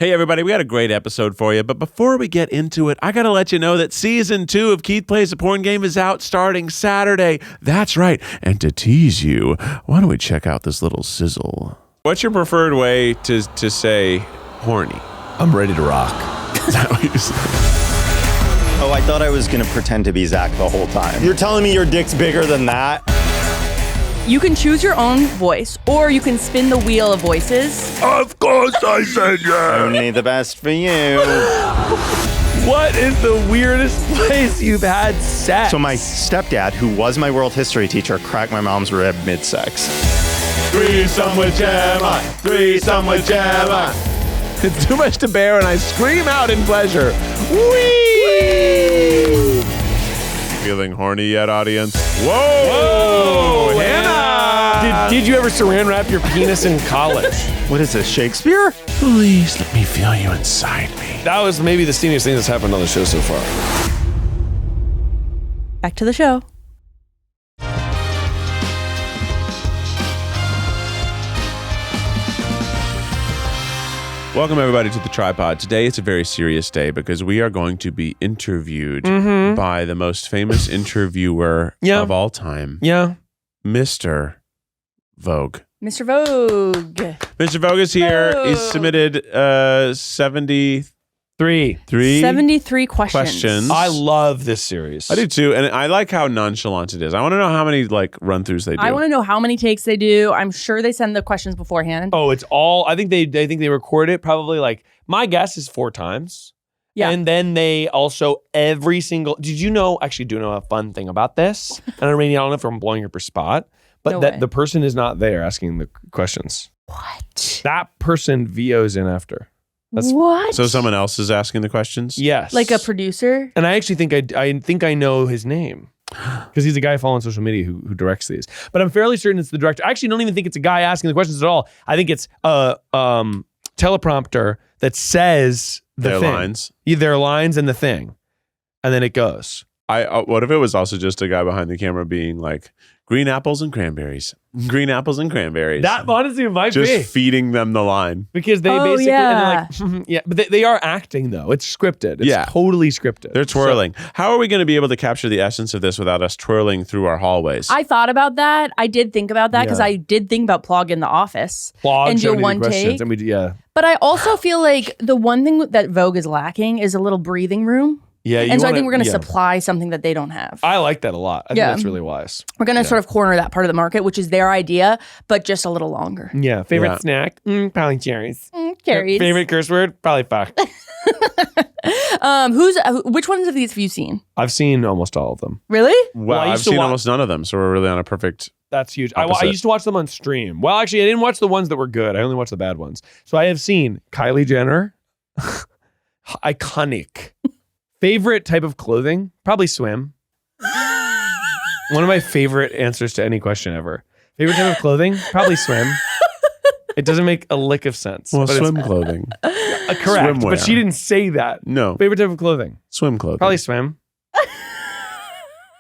Hey, everybody, we got a great episode for you. But before we get into it, I got to let you know that Season 2 of Keith Plays a Porn Game is out starting Saturday. That's right. And to tease you, why don't we check out this little sizzle? What's your preferred way to say horny? I'm ready to rock. Is that what you said? Oh, I thought I was going to pretend to be Zach the whole time. You're telling me your dick's bigger than that? You can choose your own voice, or you can spin the wheel of voices. Of course I said yes. Only the best for you. What is the weirdest place you've had sex? So my stepdad, who was my world history teacher, cracked my mom's rib mid-sex. Threesome with Gemma. Threesome with Gemma. It's too much to bear and I scream out in pleasure. Whee! Feeling horny yet, audience? Whoa, Hannah! Did you ever saran wrap your penis in college? What is this, Shakespeare? Please let me feel you inside me. That was maybe the steamiest thing that's happened on the show so far. Back to the show. Welcome, everybody, to the Tripod. Today, it's a very serious day because we are going to be interviewed by the most famous interviewer of all time. Yeah. Mr. Vogue. Mr. Vogue. Mr. Vogue is here. Vogue. He's submitted 73 73 questions. I love this series. I do too, and I like how nonchalant it is. I want to know how many run-throughs they do. I want to know how many takes they do. I'm sure they send the questions beforehand. Oh, it's all. I think they record it probably my guess is 4 times. Yeah. And then they also every single. Did you know? Actually, do you know a fun thing about this? And Rainie, I don't know if I'm blowing your spot, but No that way. the person is not there asking the questions. What? That person VOs in after. What? So someone else is asking the questions? Yes. Like a producer? And I actually think I think I know his name because he's a guy I follow on social media who directs these. But I'm fairly certain it's the director. I actually don't even think it's a guy asking the questions at all. I think it's a teleprompter that says Their thing. lines. Yeah, their lines and the thing, and then it goes. What if it was also just a guy behind the camera being like, green apples and cranberries. Green apples and cranberries. That honestly might just be feeding them the line. because they basically yeah. and they're like, yeah, but they are acting though. It's scripted. It's totally scripted. They're twirling. How are we going to be able to capture the essence of this without us twirling through our hallways? I thought about that. I did think about that because I did think about Plog in the office. Plog, and do 70 one questions, take. and we do, But I also feel like the one thing that Vogue is lacking is a little breathing room. Yeah, And so I think we're going to supply something that they don't have. I like that a lot. I think Yeah. that's really wise. We're going to sort of corner that part of the market, which is their idea, but just a little longer. Yeah. Favorite Yeah. snack? Probably cherries. Carries. Favorite curse word? Probably fuck. Which ones of these have you seen? I've seen almost all of them. Really? well, I I've used to seen wa- almost none of them, so we're really on a perfect... That's huge. I Opposite. used to watch them on stream. Well, actually, I didn't watch the ones that were good. I only watched the bad ones. So I have seen Kylie Jenner. Iconic. Favorite type of clothing? Probably swim. One of my favorite answers to any question ever. Favorite type of clothing? Probably swim. It doesn't make a lick of sense. Well, but swim clothing. correct. swimwear. But she didn't say that. No. Favorite type of clothing? Swim clothing. Probably swim.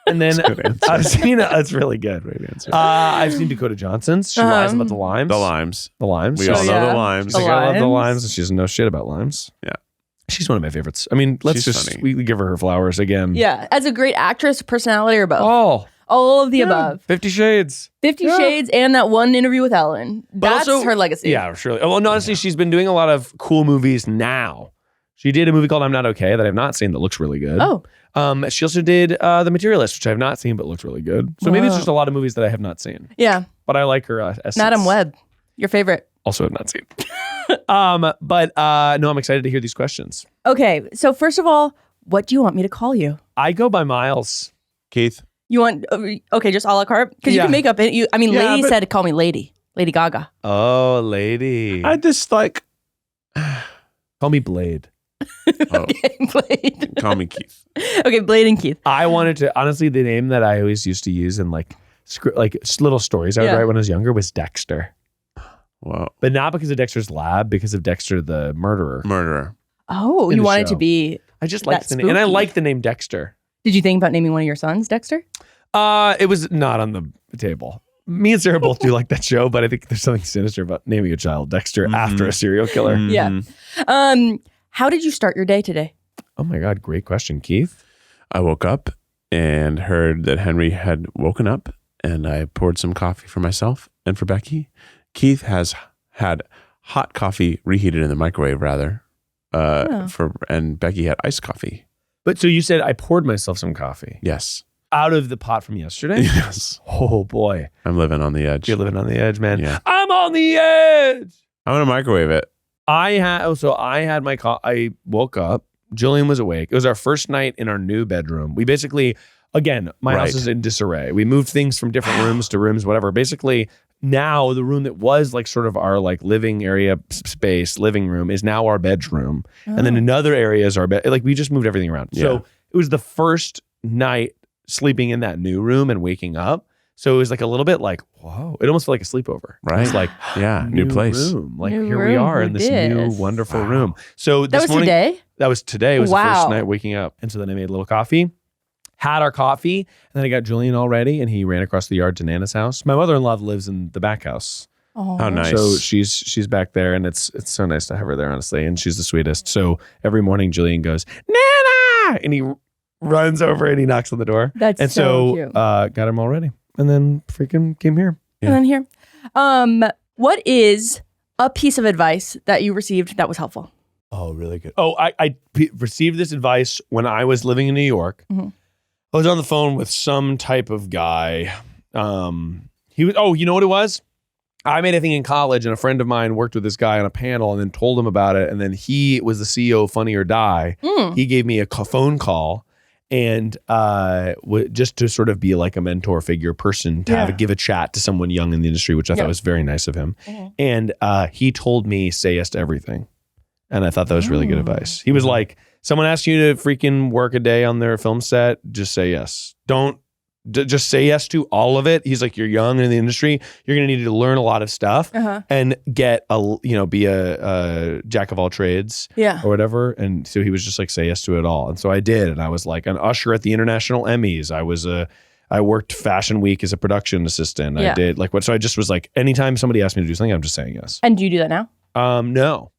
And then That's a good answer. I've seen that's really good. Great answer. I've seen Dakota Johnson's. She lies about the limes. The limes. The limes. We So all know yeah. the limes. she's like, I love the limes. limes, and she doesn't know shit about limes. Yeah. She's one of my favorites. I mean, let's She's just funny. we give her flowers again. Yeah. As a great actress, personality, or both? Oh, All of the above. 50 Shades. 50 Yeah. Shades and that one interview with Ellen. That's also- her legacy. Yeah, surely. Oh, and honestly, she's been doing a lot of cool movies now. She did a movie called I'm Not Okay that I've not seen that looks really good. Oh. She also did The Materialist, which I've not seen but looks really good. So maybe it's Wow. just a lot of movies that I have not seen. Yeah. But I like her essence. Madam Web. Your favorite. Also have not seen. But no, I'm excited to hear these questions. Okay. So first of all, what do you want me to call you? I go by Miles. Keith. You want, okay, just a la carte? Because you Yeah. can make up it. Yeah, Lady but- said call me Lady. Lady Gaga. Oh, lady. I just like... Call me Blade. Oh, Okay, Blade. call me Keith. Okay, Blade and Keith. I wanted to, honestly, the name that I always used to use in like little stories I would Yeah. write when I was younger was Dexter. Wow. But not because of Dexter's Lab, because of Dexter the murderer. Murderer. Oh, In you the wanted show. to be. I just like That's the name. And I spooky. like the name Dexter. Did you think about naming one of your sons Dexter? It was not on the table. Me and Sarah both do like that show, but I think there's something sinister about naming a child Dexter after a serial killer. Yeah. How did you start your day today? Oh my God, great question, Keith. I woke up and heard that Henry had woken up, and I poured some coffee for myself and for Becky. Keith has had hot coffee reheated in the microwave, rather, and Becky had iced coffee. But so you said I poured myself some coffee Yes. out of the pot from yesterday? Yes. Oh boy. I'm living on the edge. You're living on the edge, man. Yeah. I'm on the edge. I'm going to microwave it. I had my I woke up. Jillian was awake. It was our first night in our new bedroom. We basically, again, my house is in disarray. We moved things from different rooms to rooms, whatever. Basically, now the room that was like sort of our like living area space, living room, is now our bedroom. And then another area is our bed. Like we just moved everything around. Yeah. So it was the first night sleeping in that new room and waking up. So it was like a little bit like, whoa, it almost felt like a sleepover. Right. It's like, yeah, new place. room. Like New here we room, are who in this dis? new wonderful room. So That this was morning, today? that was today. It was the Wow. first night waking up. And so then I made a little coffee, had our coffee, and then I got Julian all ready, and he ran across the yard to Nana's house. My mother-in-law lives in the back house. Oh, How nice. So she's back there, and it's so nice to have her there, honestly. And she's the sweetest. So every morning Julian goes, Nana! And he runs over and he knocks on the door. That's and so cute. got him all ready. And then freaking came here. And then here. What is a piece of advice that you received that was helpful? Oh, really good. Oh, I received this advice when I was living in New York. Mhm. I was on the phone with some type of guy. He was, you know what it was? I made a thing in college, and a friend of mine worked with this guy on a panel and then told him about it. And then he was the CEO of Funny or Die. He gave me a phone call and just to sort of be like a mentor figure person to give a chat to someone young in the industry, which I thought was very nice of him. And he told me, say yes to everything. And I thought that was really good advice. He was like, someone asks you to freaking work a day on their film set, just say yes. Don't just say yes to all of it. He's like, you're young in the industry. You're going to need to learn a lot of stuff and get be a jack of all trades or whatever. And so he was just like, say yes to it all. And so I did. And I was like an usher at the International Emmys. I worked Fashion Week as a production assistant. I did so I just was like, anytime somebody asked me to do something, I'm just saying yes. And do you do that now? No.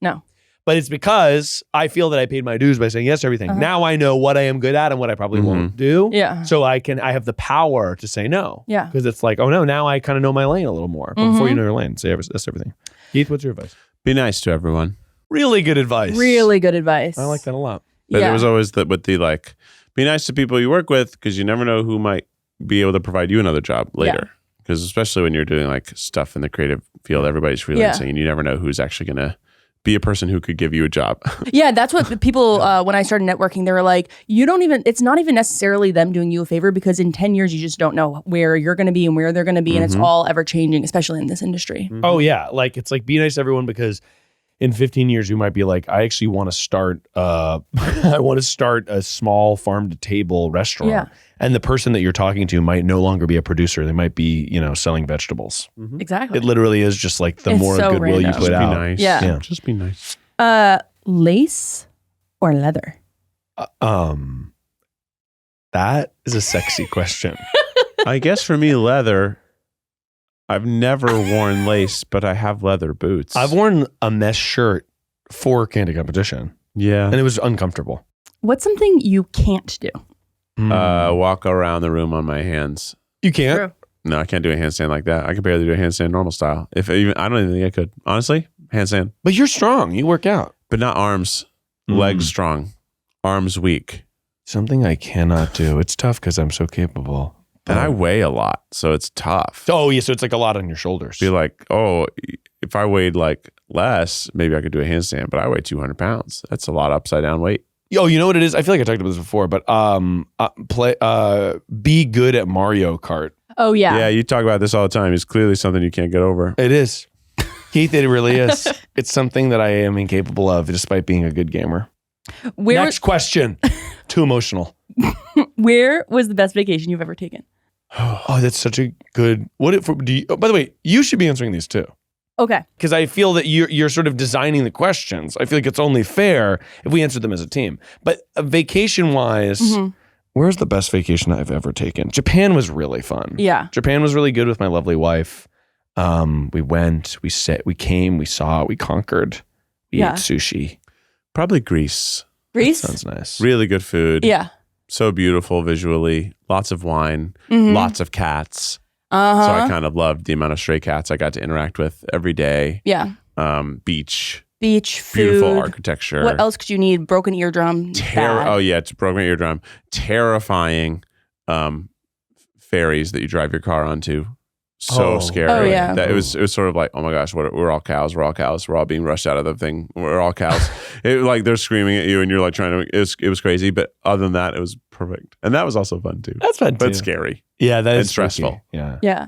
But it's because I feel that I paid my dues by saying yes to everything. Now I know what I am good at and what I probably won't do. Yeah. So I have the power to say no. Yeah. Because it's like, oh no, now I kind of know my lane a little more. But before you know your lane, say yes to everything. Keith, what's your advice? Be nice to everyone. Really good advice. Really good advice. I like that a lot. But it was always be nice to people you work with, because you never know who might be able to provide you another job later. Because especially when you're doing like stuff in the creative field, everybody's freelancing and you never know who's actually going to be a person who could give you a job. Yeah, that's what the people, when I started networking, they were like, it's not even necessarily them doing you a favor, because in 10 years, you just don't know where you're going to be and where they're going to be. And it's all ever changing, especially in this industry. Oh yeah. Like it's like, be nice to everyone, because in 15 years, you might be like, I actually want to start, a small farm to table restaurant. Yeah. And the person that you're talking to might no longer be a producer. They might be, selling vegetables. Exactly. It literally is just like the It's more so goodwill you random. put Just out. be nice. Yeah. Just be nice. Lace or leather? That is a sexy question. I guess for me, leather. I've never worn lace, but I have leather boots. I've worn a mesh shirt for candy competition, Yeah. and it was uncomfortable. What's something you can't do? Walk around the room on my hands. You can't? True. No, I can't do a handstand like that. I could barely do a handstand normal style. I don't even think I could. Honestly, handstand. But you're strong. You work out. But not arms. Legs strong. Arms weak. Something I cannot do. It's tough because I'm so capable. And I weigh a lot, so it's tough. Oh, yeah. So it's like a lot on your shoulders. Be like, if I weighed like less, maybe I could do a handstand, but I weigh 200 pounds. That's a lot of upside down weight. Oh, you know what it is? I feel like I talked about this before, but be good at Mario Kart. Oh, yeah. Yeah, you talk about this all the time. It's clearly something you can't get over. It is. Keith, it really is. It's something that I am incapable of, despite being a good gamer. Next question. Too emotional. Where was the best vacation you've ever taken? Oh, that's such a good. By the way, you should be answering these too. Okay. Because I feel that you're sort of designing the questions. I feel like it's only fair if we answer them as a team. But vacation-wise, Where's the best vacation I've ever taken? Japan was really fun. Yeah. Japan was really good with my lovely wife. We went, we came, we saw, we conquered, we ate sushi. Probably Greece. Greece? Sounds nice. Really good food. Yeah. So beautiful visually. Lots of wine. Lots of cats. So I kind of loved the amount of stray cats I got to interact with every day. Yeah. Beach, food. beautiful architecture. What else could you need? Broken eardrum. Oh yeah, it's broken eardrum. Terrifying ferries that you drive your car onto. So scary. Oh, yeah. That it was sort of like, oh my gosh, we're all cows. We're all cows. We're all being rushed out of the thing. We're all cows. Like they're screaming at you, and you're like trying to. It was crazy, but other than that, it was perfect, and that was also fun too. That's fun too. But scary. Yeah, that is stressful. Yeah. Yeah.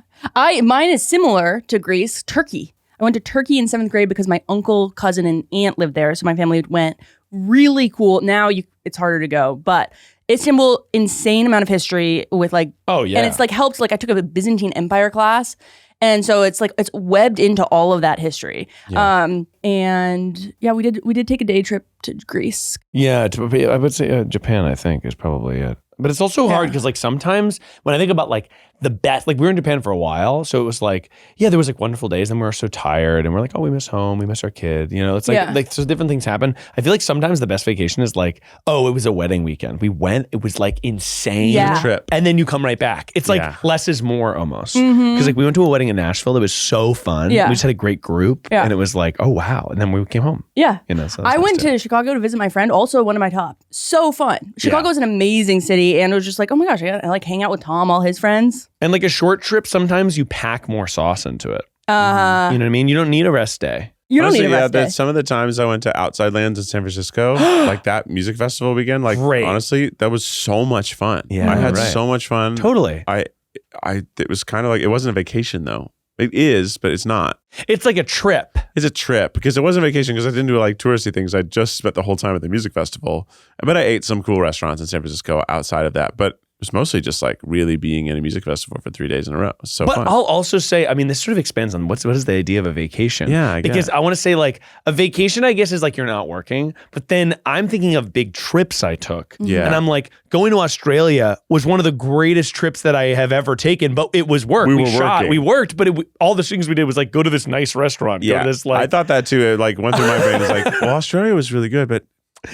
Mine is similar to Greece, Turkey. I went to Turkey in 7th grade because my uncle, cousin, and aunt lived there. So my family went. Really cool. Now it's harder to go, but Istanbul, insane amount of history with like, oh yeah. And it's like helped, like I took a Byzantine Empire class. And so it's like, it's webbed into all of that history. Yeah. And yeah, we did take a day trip to Greece. Yeah. I would say Japan, I think, is probably it. But it's also hard because like sometimes when I think about like the best, like we were in Japan for a while. So it was like, yeah, there was like wonderful days and we were so tired and we're like, oh, we miss home. We miss our kid. You know, it's like so different things happen. I feel like sometimes the best vacation is like, oh, it was a wedding weekend. We went, it was like insane. Yeah. Trip. And then you come right back. It's like less is more almost. Mm-hmm. Because like we went to a wedding in Nashville. It was so fun. Yeah. We just had a great group. Yeah. And it was like, oh, wow. And then we came home. Yeah. You know, so I went to Chicago to visit my friend, also one of my top. So fun. Chicago is an amazing city. And it was just like, oh my gosh, I like hang out with Tom, all his friends. And like a short trip, sometimes you pack more sauce into it. Uh-huh. You know what I mean? You don't need a rest day. You don't Honestly, need a rest day. some of the times I went to Outside Lands in San Francisco, like that music festival weekend, like honestly, that was so much fun. Yeah, I had so much fun. Totally. It was kind of like, it wasn't a vacation though. It is, but it's not. It's like a trip. It's a trip because it wasn't a vacation because I didn't do like touristy things. I just spent the whole time at the music festival. But I ate some cool restaurants in San Francisco outside of that. But it was mostly just like really being in a music festival for 3 days in a row. It was so but fun. I'll also say, I mean, this sort of expands on what is the idea of a vacation? Yeah, because I want to say like a vacation, I guess, is like you're not working. But then I'm thinking of big trips I took. Yeah. And I'm like, going to Australia was one of the greatest trips that I have ever taken. But it was work. We We were shot. working. We worked. But all the things we did was like go to this nice restaurant. Go to this, like, I thought that too. It like went through my brain. It's like, well, Australia was really good, but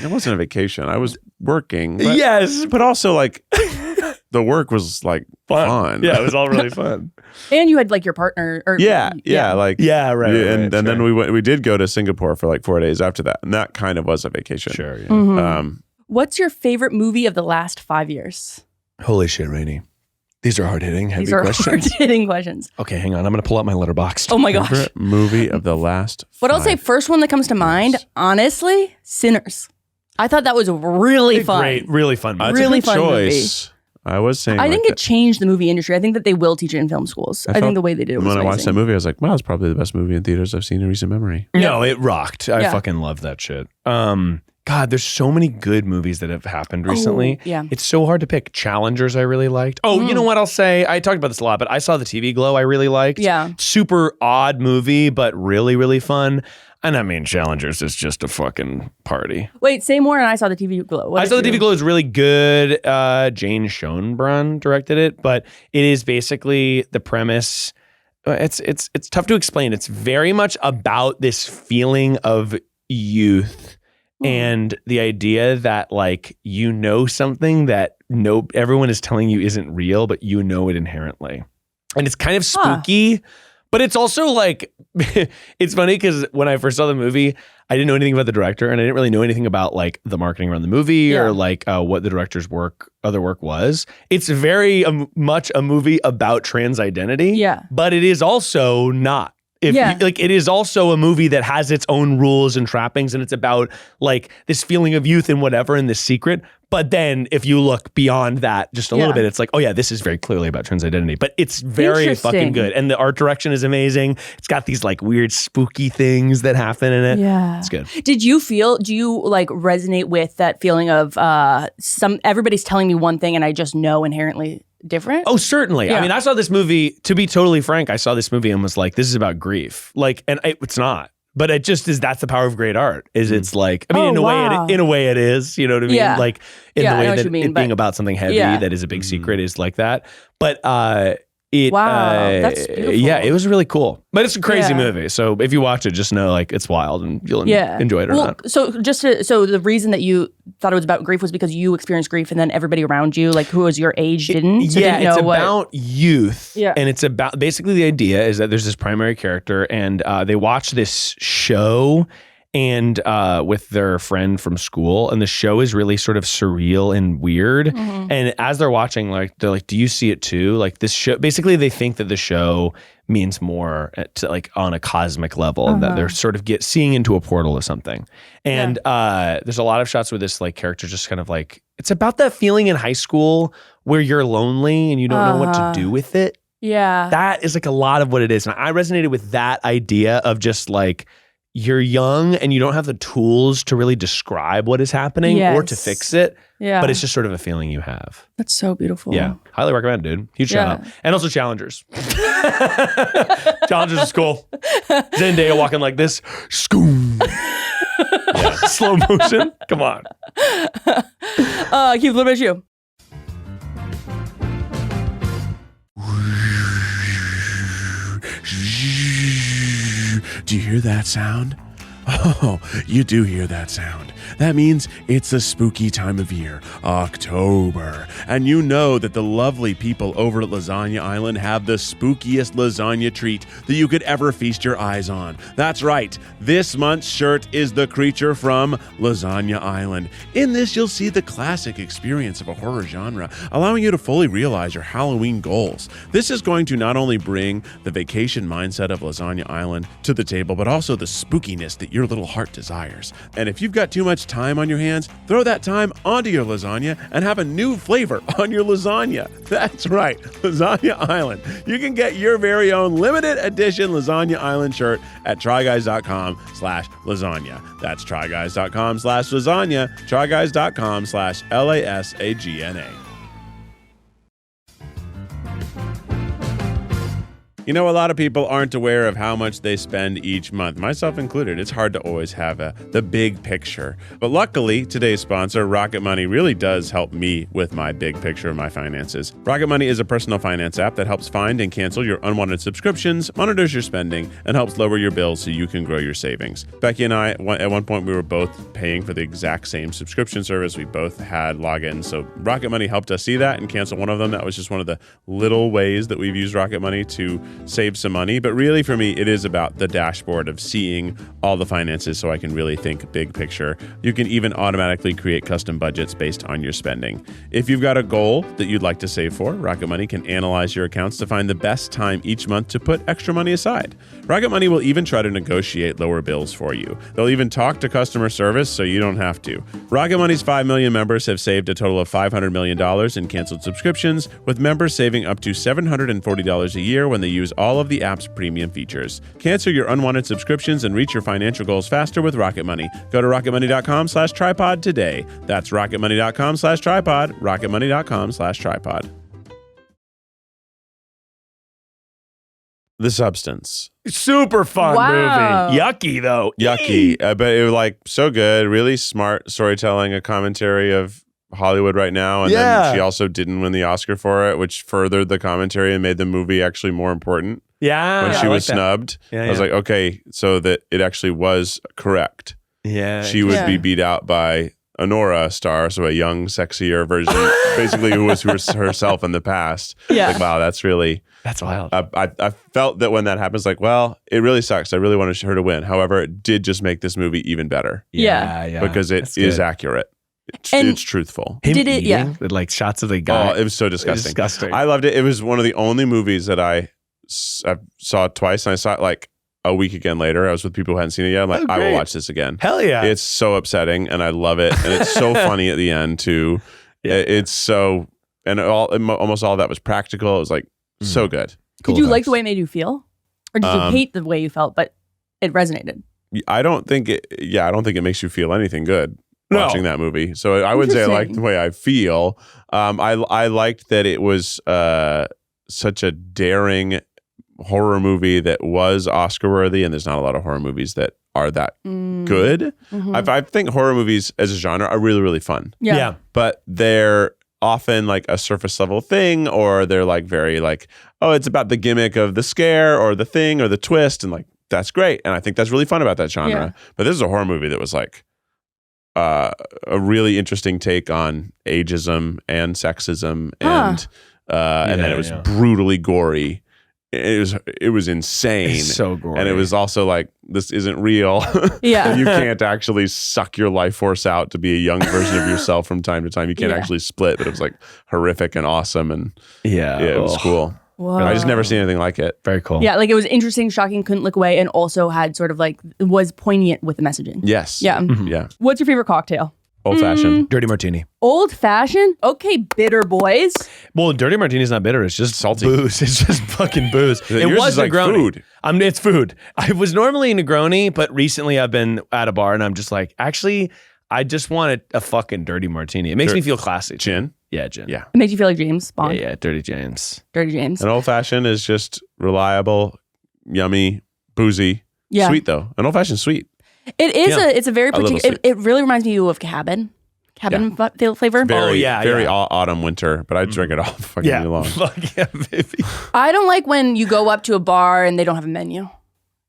it wasn't a vacation. I was working. But, yes. but also like the work was like fun. Yeah, it was all really fun. And you had like your partner. Or, Like and then we did go to Singapore for like 4 days after that, and that kind of was a vacation. Sure. Yeah. Mm-hmm. What's your favorite movie of the last 5 years? Holy shit, Rainie. These are hard-hitting, heavy These are questions. hard-hitting questions. Okay, hang on. I'm going to pull out my letterbox. Oh my gosh. Favorite movie of the last. What I'll say, first one that comes to mind, honestly, Sinners. I thought that was really fun. Great, really fun movie. That's Really a good fun choice. I was saying. I like think it changed the movie industry. I think that they will teach it in film schools. I think felt- the way they did it was when I watched amazing. that movie, I was like, wow, it's probably the best movie in theaters I've seen in recent memory. No, it rocked. I Yeah. fucking love that shit. God, there's so many good movies that have happened recently. yeah. It's so hard to pick. Challengers I really liked. Oh, you know what I'll say? I talked about this a lot, but I saw The TV Glow I really liked. Yeah. Super odd movie, but really, really fun. And I mean, Challengers is just a fucking party. Wait, say more, and I saw the TV Glow. What I did saw The you- TV Glow is really good. Jane Schoenbrunn directed it, but it is basically the premise. It's tough to explain. It's very much about this feeling of youth and the idea that like you know something that everyone is telling you isn't real, but you know it inherently, and it's kind of spooky. But it's also like, it's funny because when I first saw the movie, I didn't know anything about the director and I didn't really know anything about like the marketing around the movie or like what the director's other work was. It's very much a movie about trans identity. Yeah. But it is also not. It is also a movie that has its own rules and trappings, and it's about like this feeling of youth and whatever and this secret. But then if you look beyond that just a little bit, it's like, oh yeah, this is very clearly about trans identity. But it's very fucking good. And the art direction is amazing. It's got these like weird spooky things that happen in it. Yeah. It's good. do you like resonate with that feeling of everybody's telling me one thing and I just know inherently different? Oh, certainly. Yeah. I mean, I saw this movie, to be totally frank, I saw this movie and was like, this is about grief. Like, and it's not. But it just is. That's the power of great art. Is it's like, I mean, in a way it is. You know what I mean? Yeah. Like in the I know way what that you mean, it being about something heavy that is a big secret is like that. But that's beautiful. yeah, it was really cool. But it's a crazy movie. So if you watch it, just know like it's wild and you'll enjoy it or not. So so the reason that you thought it was about grief was because you experienced grief and then everybody around you, like who was your age, didn't. So didn't know it's about youth. Yeah. And it's about, basically the idea is that there's this primary character and they watch this show and with their friend from school, and the show is really sort of surreal and weird. And as they're watching, like they're like, "Do you see it too?" Like this show, basically, they think that the show means more like on a cosmic level, and that they're sort of seeing into a portal of something. And there's a lot of shots where this like character just kind of like, it's about that feeling in high school where you're lonely and you don't know what to do with it. Yeah, that is like a lot of what it is, and I resonated with that idea of just like, you're young and you don't have the tools to really describe what is happening or to fix it. Yeah. But it's just sort of a feeling you have. That's so beautiful. Yeah. Highly recommend, dude. Huge shout out. And also Challengers. Challengers is cool. Zendaya walking like this. Scoom. Slow motion. Come on. Keith, what about you? Do you hear that sound? Oh, you do hear that sound. That means it's the spooky time of year, October. And you know that the lovely people over at Lasagna Island have the spookiest lasagna treat that you could ever feast your eyes on. That's right. This month's shirt is the creature from Lasagna Island. In this, you'll see the classic experience of a horror genre, allowing you to fully realize your Halloween goals. This is going to not only bring the vacation mindset of Lasagna Island to the table, but also the spookiness that your little heart desires. And if you've got too much time on your hands, throw that time onto your lasagna and have a new flavor on your lasagna. That's right, Lasagna Island. You can get your very own limited edition Lasagna Island shirt at tryguys.com/lasagna. That's tryguys.com/lasagna, tryguys.com/LASAGNA. You know, a lot of people aren't aware of how much they spend each month, myself included. It's hard to always have the big picture. But luckily, today's sponsor, Rocket Money, really does help me with my big picture of my finances. Rocket Money is a personal finance app that helps find and cancel your unwanted subscriptions, monitors your spending, and helps lower your bills so you can grow your savings. Becky and I, at one point, we were both paying for the exact same subscription service. We both had logins. So Rocket Money helped us see that and cancel one of them. That was just one of the little ways that we've used Rocket Money to save some money. But really for me, it is about the dashboard of seeing all the finances so I can really think big picture. You can even automatically create custom budgets based on your spending. If you've got a goal that you'd like to save for, Rocket Money can analyze your accounts to find the best time each month to put extra money aside. Rocket Money will even try to negotiate lower bills for you. They'll even talk to customer service so you don't have to. Rocket Money's 5 million members have saved a total of $500 million in canceled subscriptions, with members saving up to $740 a year when they use all of the app's premium features. Cancel your unwanted subscriptions and reach your financial goals faster with Rocket Money. Go to rocketmoney.com/tripod today. That's rocketmoney.com/tripod, rocketmoney.com/tripod. The Substance. Super fun movie. Yucky though. Yucky. But it was like so good. Really smart storytelling, a commentary of Hollywood right now. And then she also didn't win the Oscar for it, which furthered the commentary and made the movie actually more important. Yeah. When she was snubbed. I was like, okay, so that it actually was correct. Yeah. She would be beat out by a Nora star, so a young, sexier version, basically who was herself in the past. Yeah. Like, wow, that's wild. I felt that when that happens, like, well, it really sucks. I really wanted her to win. However, it did just make this movie even better. Yeah. Because it is accurate. It's truthful. Did it? Yeah. With like shots of the guy. Oh, it was so disgusting. Disgusting. I loved it. It was one of the only movies that I saw twice, and I saw it like a week again later. I was with people who hadn't seen it yet. I'm like, I will watch this again. Hell yeah. It's so upsetting, and I love it. And it's so funny at the end, too. It's so, and almost all of that was practical. It was like so good. Did you like the way it made you feel? Or did you hate the way you felt, but it resonated? I don't think it makes you feel anything good watching that movie. So I wouldn't say I liked the way I feel. I liked that it was such a daring horror movie that was Oscar worthy, and there's not a lot of horror movies that are that good. I think horror movies as a genre are really, really fun. Yeah. But they're often like a surface level thing, or they're like very like, oh, it's about the gimmick of the scare or the thing or the twist, and like that's great. And I think that's really fun about that genre. Yeah. But this is a horror movie that was like a really interesting take on ageism and sexism, and then it was brutally gory. It was insane. It's so gory. And it was also like, this isn't real. Yeah. You can't actually suck your life force out to be a young version of yourself from time to time. You can't actually split, but it was like horrific and awesome. And it was cool. Whoa. I just never seen anything like it. Very cool. Yeah, like it was interesting, shocking, couldn't look away, and also had sort of like, was poignant with the messaging. Yes. Yeah. Yeah. What's your favorite cocktail? Old fashioned. Dirty martini. Old fashioned? Okay, bitter boys. Well, dirty martini's not bitter. It's just Salty. booze. It's just fucking booze. It Yours was is like Negroni. food. It's food. I was normally Negroni, but recently I've been at a bar and I'm just like, actually, I just want a fucking dirty martini. It makes me feel classy. Gin. Yeah, gin. Yeah. It makes you feel like James Bond. Yeah, dirty James. Dirty James. An old fashioned is just reliable, yummy, boozy. Yeah. Sweet though. An old fashioned sweet. It is it's a very little particular, sweet. it really reminds me of cabin flavor. Very, yeah, very yeah. autumn, winter, but I drink it all fucking Yeah. day long. Fuck yeah, baby. I don't like when you go up to a bar and they don't have a menu.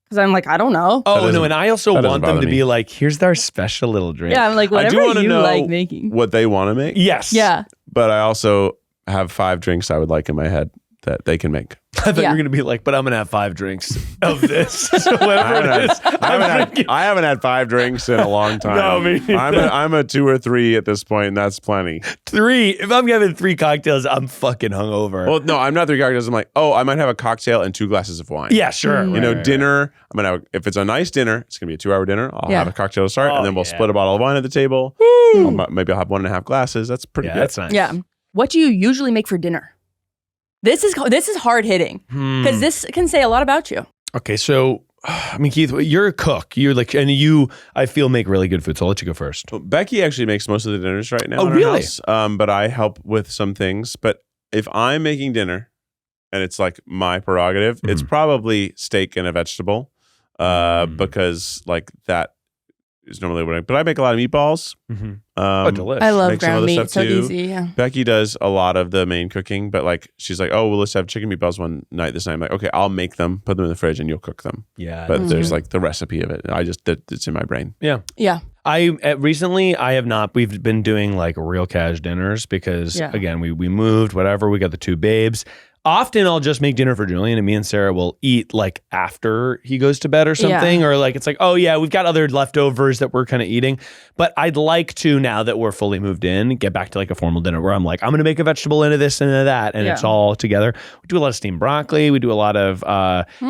Because I'm like, I don't know. Oh, doesn't- no, and I also that doesn't want them bother to me. be like, here's our special little drink. Yeah, I'm like, I do whatever want to you know like making. what they want to make. Yes. Yeah. But I also have 5 drinks I would like in my head that they can make. I thought you Yeah. were going to be like, but I'm going to have 5 drinks of this. So whatever it is. I haven't had 5 drinks in a long time. No, me neither. I'm a 2 or 3 at this point, and that's plenty. 3. If I'm having 3 cocktails, I'm fucking hungover. Well, no, I'm not 3 cocktails. I'm like, oh, I might have a cocktail and 2 glasses of wine. yeah, sure. You know, dinner. I'm gonna have, if it's a nice dinner, it's gonna be a 2-hour dinner. I'll Yeah. have a cocktail to start, and then we'll yeah. split a bottle of wine at the table. Maybe I'll have 1.5 glasses. That's pretty Yeah, good. that's nice. Yeah. What do you usually make for dinner? This is hard hitting because this can say a lot about you. Okay, so, I mean, Keith, you're a cook. You're like, and you, I feel, make really good food. So I'll let you go first. Well, Becky actually makes most of the dinners right now. Oh, in our really? house, but I help with some things. But if I'm making dinner, and it's like my prerogative, it's probably steak and a vegetable, because like that is normally what but I make a lot of meatballs. Delicious. I love make some ground other meat. stuff So too. easy. Yeah. Becky does a lot of the main cooking, but like she's like, oh, well, let's have chicken meatballs one night this night. I'm like, okay, I'll make them, put them in the fridge, and you'll cook them. Yeah. But there's like the recipe of it. It's in my brain. Yeah. Yeah. Recently I have not. We've been doing like real cash dinners because again we moved, whatever. We got the 2 babes. Often I'll just make dinner for Julian, and me and Sarah will eat like after he goes to bed or something, or like it's like, oh yeah, we've got other leftovers that we're kind of eating. But I'd like to, now that we're fully moved in, get back to like a formal dinner where I'm like, I'm gonna make a vegetable into this and into that, and it's all together. We do a lot of steamed broccoli. We do a lot of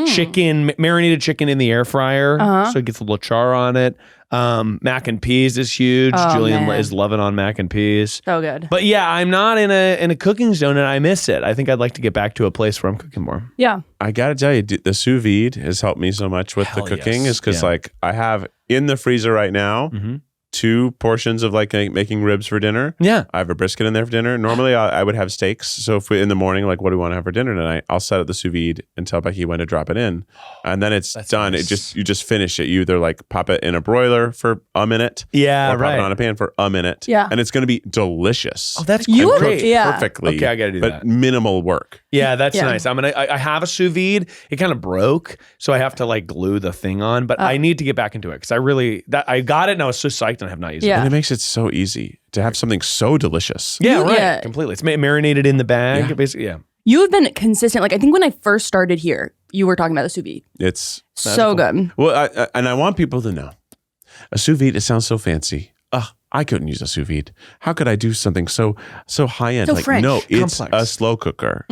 chicken, marinated chicken in the air fryer, so it gets a little char on it. Mac and peas is huge. Oh, Julian man. is loving on mac and peas. So good. But yeah, I'm not in a cooking zone, and I miss it. I think I'd like to get back to a place where I'm cooking more. Yeah. I gotta tell you, the sous vide has helped me so much with Hell the cooking. yes. Is because Yeah. like I have in the freezer right now 2 portions of like making ribs for dinner. Yeah. I have a brisket in there for dinner. Normally I would have steaks. So if we in the morning, like, what do we want to have for dinner tonight? I'll set up the sous vide and tell Becky when to drop it in, and then it's done. nice. You just finish it. You either like pop it in a broiler for a minute, Yeah, or right. pop it on a pan for a minute, Yeah. and it's going to be delicious. Oh, that's You great. would- yeah. perfectly. Okay, I gotta do but that. minimal work. Yeah, that's Yeah. nice. I have a sous vide. It kind of broke, so I have to like glue the thing on. But I need to get back into it because I got it and I was so psyched and I have not used Yeah. And it makes it so easy to have something so delicious. it. Yeah, You- right. yeah. Completely. It's marinated in the bag. Basically, yeah. You have been consistent. Like I think when I first started here, you were talking about the sous vide. It's So good. well, and I want people to know a sous vide. It sounds so fancy. I couldn't use a sous vide. How could I do something so high end? So like, French. no, it's Complex. a slow cooker.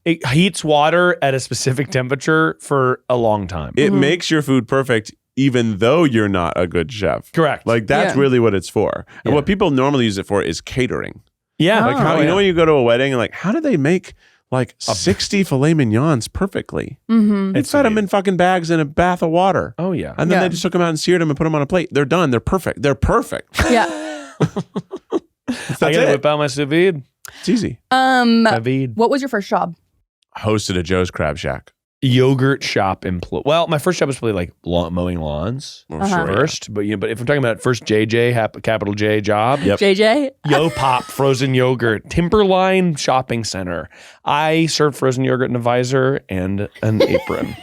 It heats water at a specific temperature for a long time. It makes your food perfect, even though you're not a good chef. Correct. Like that's Yeah. really what it's for. And Yeah. what people normally use it for is catering. yeah. Like how you know when you go to a wedding and like how do they make like 60 filet mignons perfectly? They fed them in fucking bags in a bath of water. Oh yeah. And then Yeah. they just took them out and seared them and put them on a plate. They're done. They're perfect. They're perfect. Yeah. That's I gotta it. whip out my sous vide. It's easy. Sous vide. What was your first job? Hosted a Joe's Crab Shack. yogurt shop employee. Well, my first job was probably like mowing lawns first. But but if I'm talking about first JJ, capital J job. JJ? Yo Pop Frozen Yogurt, Timberline Shopping Center. I served frozen yogurt in a visor and an apron.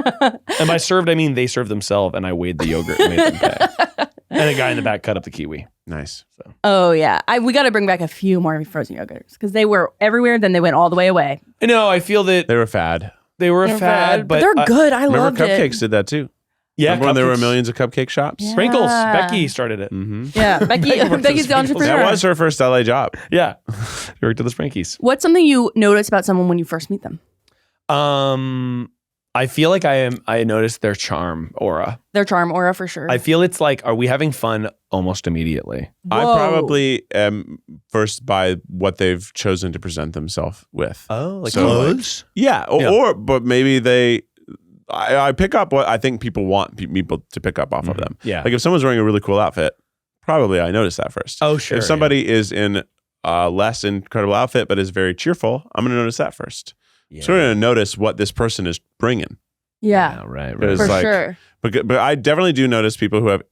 And by served, I mean they served themselves and I weighed the yogurt and made them pay. And a guy in the back cut up the kiwi. Nice. So. Oh, yeah. We got to bring back a few more frozen yogurts because they were everywhere, then they went all the way away. No, I feel that They were a fad. they were a fad, but they're good. I loved Remember it. Cupcakes did that too. Yeah, Remember when there were cupcakes. millions of cupcake shops? Yeah. Sprinkles. Becky started it. Mm-hmm. Yeah, Becky's the entrepreneur. That was her first LA job. Yeah. She worked at the Sprankies. What's something you notice about someone when you first meet them? I feel like I noticed their charm aura. Their charm aura for sure. I feel it's like, are we having fun almost immediately? I Whoa. probably am first by what they've chosen to present themselves with. Oh, like So, clothes? Yeah, but maybe I pick up what I think people want people to pick up off of them. Yeah. Like if someone's wearing a really cool outfit, probably I notice that first. Oh, sure. If somebody is in a less incredible outfit but is very cheerful, I'm going to notice that first. Yeah. So we're going to notice what this person is bringing. yeah, Right. It's for like- sure. But I definitely do notice people who have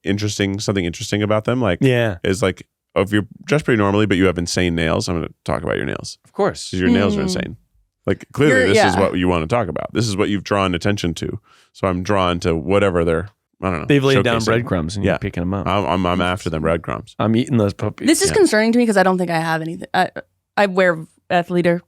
something interesting about them. Like Yeah, is like, if you're dressed pretty normally, but you have insane nails, I'm going to talk about your nails. of course. 'Cause your nails are insane. Like clearly this is yeah. what you want to talk about. This is what you've drawn attention to. So I'm drawn to whatever they're, I don't know. They've laid down showcasing. breadcrobes and you're picking them up. I'm after them breadcrumbs. I'm eating those puppies. This is concerning to me because I don't think I have anything. I wear athletic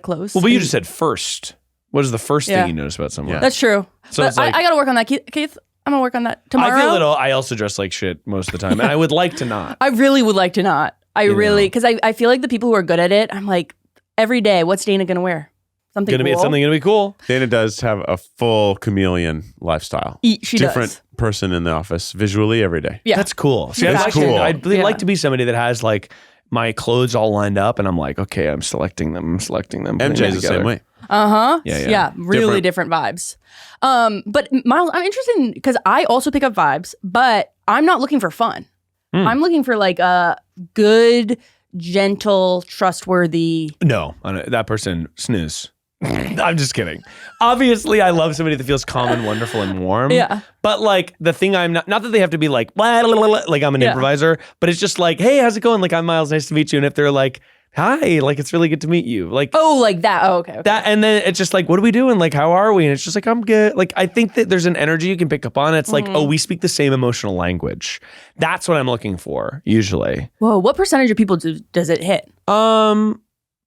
clothes. Well, but you just said first. What is the first Yeah. thing you notice about someone? Yeah. That's true. So But it's like- I got to work on that. Keith, I'm going to work on that tomorrow. I feel I also dress like shit most of the time, and I would like to not. I really would like to not. Because I feel like the people who are good at it, I'm like, every day, what's Dana going to wear? Something cool. It's something gonna be cool. Dana does have a full chameleon lifestyle. She Different does. person in the office visually every day. Yeah. That's cool. See, That's cool. I'd Yeah. like to be somebody that has like my clothes all lined up, and I'm like, okay, I'm selecting them. putting them MJ's the together. same way. Uh-huh. Yeah. Really different vibes. But Miles, I'm interested because I also pick up vibes, but I'm not looking for fun. I'm looking for like a good, gentle, trustworthy. No, that person snooze. I'm just kidding. Obviously, I love somebody that feels calm and wonderful and warm. Yeah. But like the thing I'm not that they have to be like, blah, blah, blah, blah, like I'm an improviser, but it's just like, hey, how's it going? Like, I'm Miles, nice to meet you. And if they're like, hi, like, it's really good to meet you. Like, Oh, like that. Oh, okay. that, and then it's just like, what are we doing? Like, how are we? And it's just like, I'm good. Like, I think that there's an energy you can pick up on. It's like, oh, we speak the same emotional language. That's what I'm looking for, usually. Whoa, what percentage of people does it hit?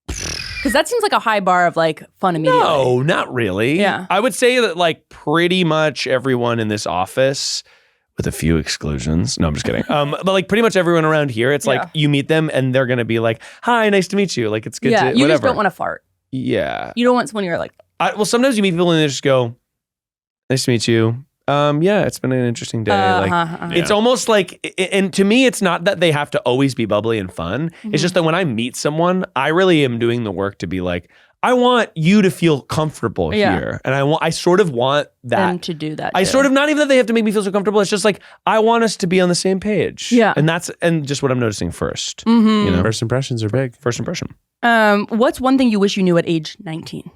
Because that seems like a high bar of like fun immediately. No, not really. Yeah. I would say that like pretty much everyone in this office, with a few exclusions. No, I'm just kidding. But like pretty much everyone around here, it's like you meet them and they're gonna be like, hi, nice to meet you. Like it's good to you whatever. just don't want to fart. Yeah. You don't want someone you're like, Well, sometimes you meet people and they just go, nice to meet you. Yeah, it's been an interesting day. It's almost like, and to me, it's not that they have to always be bubbly and fun. It's just that when I meet someone, I really am doing the work to be like, I want you to feel comfortable here. And I sort of want that. them to do that. I too. sort of, not even that they have to make me feel so comfortable. It's just like, I want us to be on the same page. Yeah. And just what I'm noticing first. Mm-hmm. You know, First impressions are big. first impression. What's one thing you wish you knew at age 19?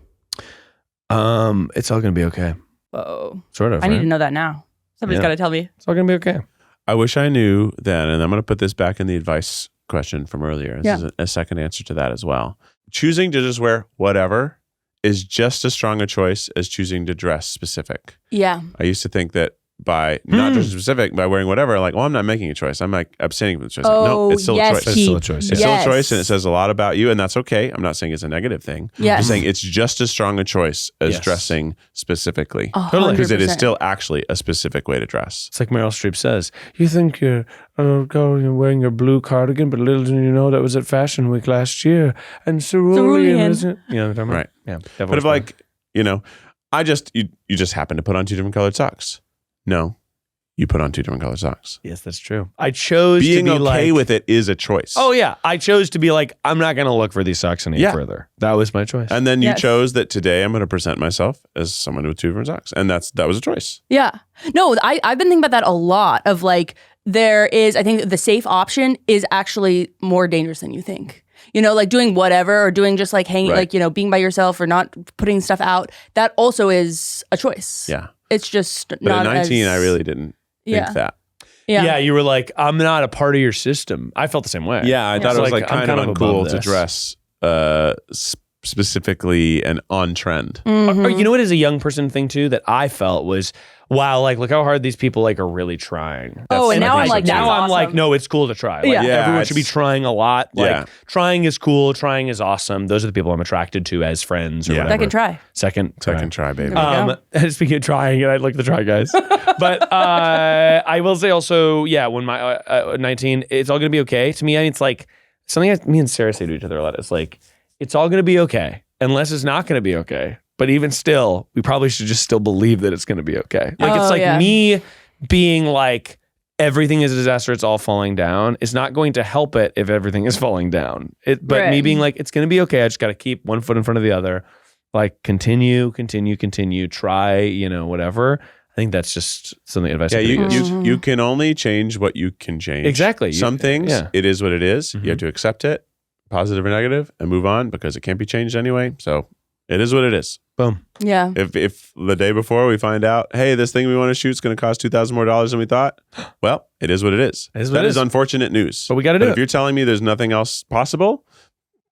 It's all going to be okay. Whoa. Sort of. I need right? to know that now. Somebody's Yeah. got to tell me. It's all going to be okay. I wish I knew then, and I'm going to put this back in the advice question from earlier. This is a second answer to that as well. Choosing to just wear whatever is just as strong a choice as choosing to dress specific. Yeah. I used to think that by not dressing specific, by wearing whatever, like, well, I'm not making a choice. I'm like abstaining from the choice. Like, no, it's still a choice. It's still a choice. It's Yeah. still a choice, and it says a lot about you, and that's okay. I'm not saying it's a negative thing. Yes. I'm saying it's just as strong a choice as Yes. dressing specifically. Totally. Because it is 100%. still actually a specific way to dress. It's like Meryl Streep says, you think you're going wearing your blue cardigan, but little do you know that was at Fashion Week last year. And cerulean, Cerulean. isn't it? You know what I'm talking Right. about? Yeah. But if like, you know, you just happen to put on two different colored socks. No, you put on two different colored socks. Yes, that's true. I chose Being to be okay like, with it is a choice. oh yeah, I chose to be like, I'm not going to look for these socks any Yeah. further. That was my choice. And then you Yes. chose that today I'm going to present myself as someone with two different socks. And that was a choice. Yeah. No, I've been thinking about that a lot of like, I think the safe option is actually more dangerous than you think. You know, like doing whatever or doing just like hanging, like, you know, being by yourself or not putting stuff out. That also is a choice. Yeah. It's just But not at 19, as, I really didn't think that. Yeah, you were like, I'm not a part of your system. I felt the same way. Yeah, I thought it was like kind of uncool above to this. dress specifically and on trend. Or, you know what is a young person thing too that I felt was, wow, like look how hard these people like are really trying. Oh, and now I'm like, now that's I'm like, awesome. no, it's cool to try. Like, Yeah. everyone should be trying a lot. Like Yeah. trying is cool, trying is awesome. Those are the people I'm attracted to as friends or Yeah. whatever. Second try. Second Try, baby. There we go. Speaking of trying, and I like the try guys. But I will say also, yeah, when my 19, it's all gonna be okay. To me, it's like something me and Sarah say to each other a lot. It's like, it's all gonna be okay, unless it's not gonna be okay. But even still, we probably should just still believe that it's gonna be okay. Like it's like me being like, everything is a disaster, it's all falling down. It's not going to help it if everything is falling down. But me being like, it's gonna be okay. I just gotta keep one foot in front of the other. Like continue, try, you know, whatever. I think that's just something advice. Yeah, I could give. you can only change what you can change. Exactly. Some things, it is what it is. You have Mhm. to accept it, positive or negative, and move on because it can't be changed anyway. So it is what it is. Boom. Yeah. If the day before we find out, hey, this thing we want to shoot is going to cost $2,000 more than we thought, well, it is what it is. That is unfortunate news. But we got to do But it. if you're telling me there's nothing else possible,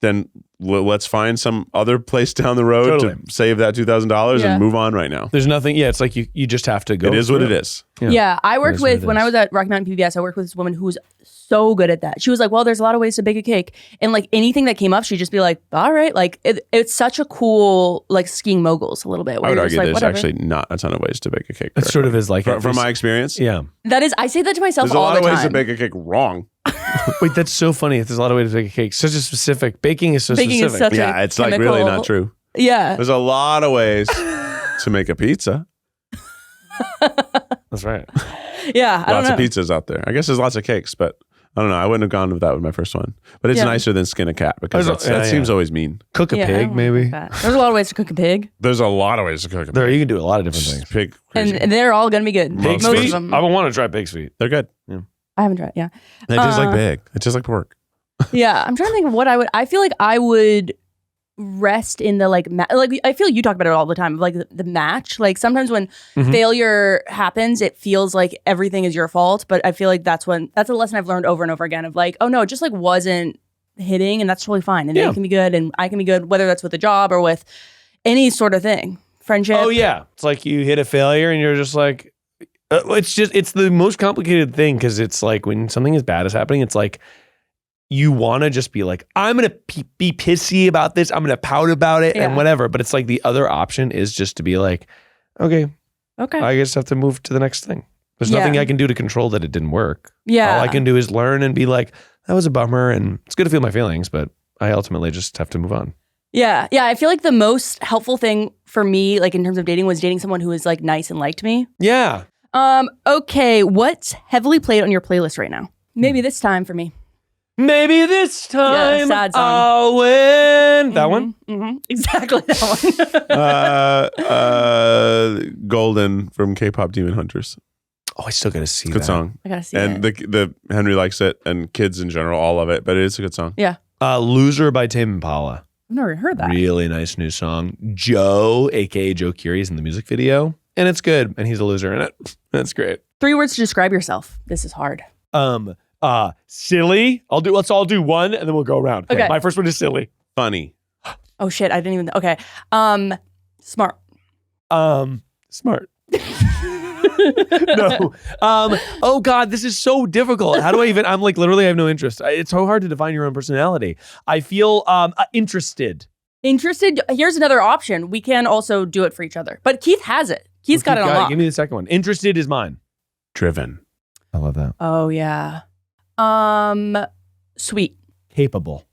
then let's find some other place down the road Totally. to save that $2,000 Yeah. and move on right now. There's nothing. Yeah, it's like you just have to go. It is what through it is. Yeah, I worked is what with, it when I is. was at Rocky Mountain PBS, I worked with this woman who was so good at that. She was like, well, there's a lot of ways to bake a cake. And like anything that came up, she'd just be like, all right. Like it's such a cool, like skiing moguls a little bit. I Where would you're argue just like, there's whatever. actually not a ton of ways to bake a cake. It sort of is like From my experience, Yeah. That is, I say that to myself there's a all lot the of ways time. to bake a cake wrong. Wait, that's so funny. There's a lot of ways to bake a cake. Such a specific. Baking is so Baking is specific. such a Yeah, it's like really chemical- not true. Yeah. There's a lot of ways to make a pizza. That's right. Yeah. I don't Lots know. of pizzas out there. I guess there's lots of cakes, but I don't know. I wouldn't have gone with that with my first one. But it's Yeah. nicer than skin a cat because There's a- that yeah, seems yeah. always mean. Cook a Yeah, I pig, don't wanna maybe. cook that. There's a lot of ways to cook a pig. There's a lot of ways to cook a There, pig. you can do a lot of different things. Pig, crazy. And they're all going to be good. Pig's Most feet? of them. I would want to try pig's feet. They're good. I haven't tried. Yeah. They taste like pig. It tastes like pork. Yeah. I'm trying to think of what I feel like I would rest in the like I feel you talk about it all the time, like the match. Like sometimes when failure happens, it feels like everything is your fault. But I feel like that's a lesson I've learned over and over again of like, oh no, it just like wasn't hitting, and that's totally fine. And they can be good, and I can be good, whether that's with a job or with any sort of thing, friendship. Oh yeah, it's like you hit a failure and you're just like, it's the most complicated thing because it's like when something as bad is happening, it's like you want to just be like, I'm gonna be pissy about this, I'm gonna pout about it and whatever. But it's like the other option is just to be like, okay, I just have to move to the next thing. There's nothing I can do to control that it didn't work. Yeah. All I can do is learn and be like, that was a bummer, and it's good to feel my feelings, but I ultimately just have to move on. Yeah. I feel like the most helpful thing for me, like in terms of dating, was dating someone who was like nice and liked me. Yeah. Okay, what's heavily played on your playlist right now? Maybe this time for me. Maybe this time sad song. I'll win. That one? Mm-hmm. Exactly that one. Golden from K-pop Demon Hunters. Oh, I still gotta see Good that. song. I gotta see And it. the Henry likes it, and kids in general all love it. But it is a good song. Yeah. Loser by Tame Impala. I've never heard that. Really nice new song. Joe, aka Joe Curie, is in the music video, and it's good. And he's a loser in it. That's great. 3 words to describe yourself. This is hard. Silly. Let's all do one, and then we'll go around. Okay. My first one is silly. Funny. Oh shit, I didn't even. Okay. Smart. Smart. No. Oh God, this is so difficult. How do I even? I'm like literally, I have no interest. It's so hard to define your own personality. I feel interested. Interested. Here's another option. We can also do it for each other. But Keith has it. Keith's got it on lock. Give me the second one. Interested is mine. Driven. I love that. Oh yeah. Sweet. Capable.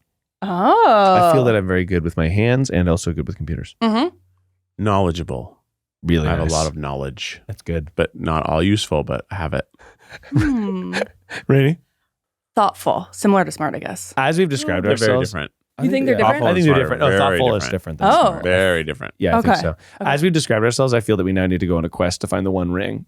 Oh. I feel that I'm very good with my hands and also good with computers. Mm-hmm. Knowledgeable. Really, I have nice. a lot of knowledge. That's good. But not all useful, but I have it. Rainie? Thoughtful. Similar to smart, I guess. As we've described They're very ourselves. different. You think they're different? I think they're Smart are different. Oh, very thoughtful is different. different than Oh. smart. Very different. Yeah, I think Okay. so. As we've described ourselves, I feel that we now need to go on a quest to find the one ring.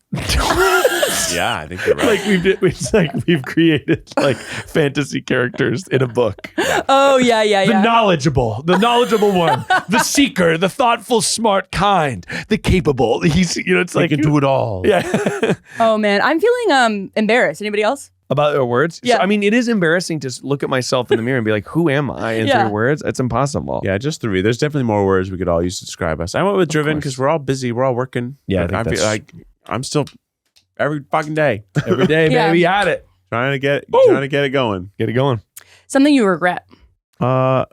this. Yeah, I think you're right. We've created like fantasy characters in a book. Oh yeah. The knowledgeable one, the seeker, the thoughtful, smart kind, the capable. He's, it's like can do it all. Yeah. Oh man, I'm feeling embarrassed. Anybody else? About their words? Yeah. So, I mean, it is embarrassing to look at myself in the mirror and be like, who am I in Yeah. 3 words? It's impossible. Yeah, just 3. There's definitely more words we could all use to describe us. I went with driven because we're all busy. We're all working. Yeah, I feel like I'm still every fucking day Every day, Yeah. baby, at it. trying to get it going. Get it going. Something you regret. I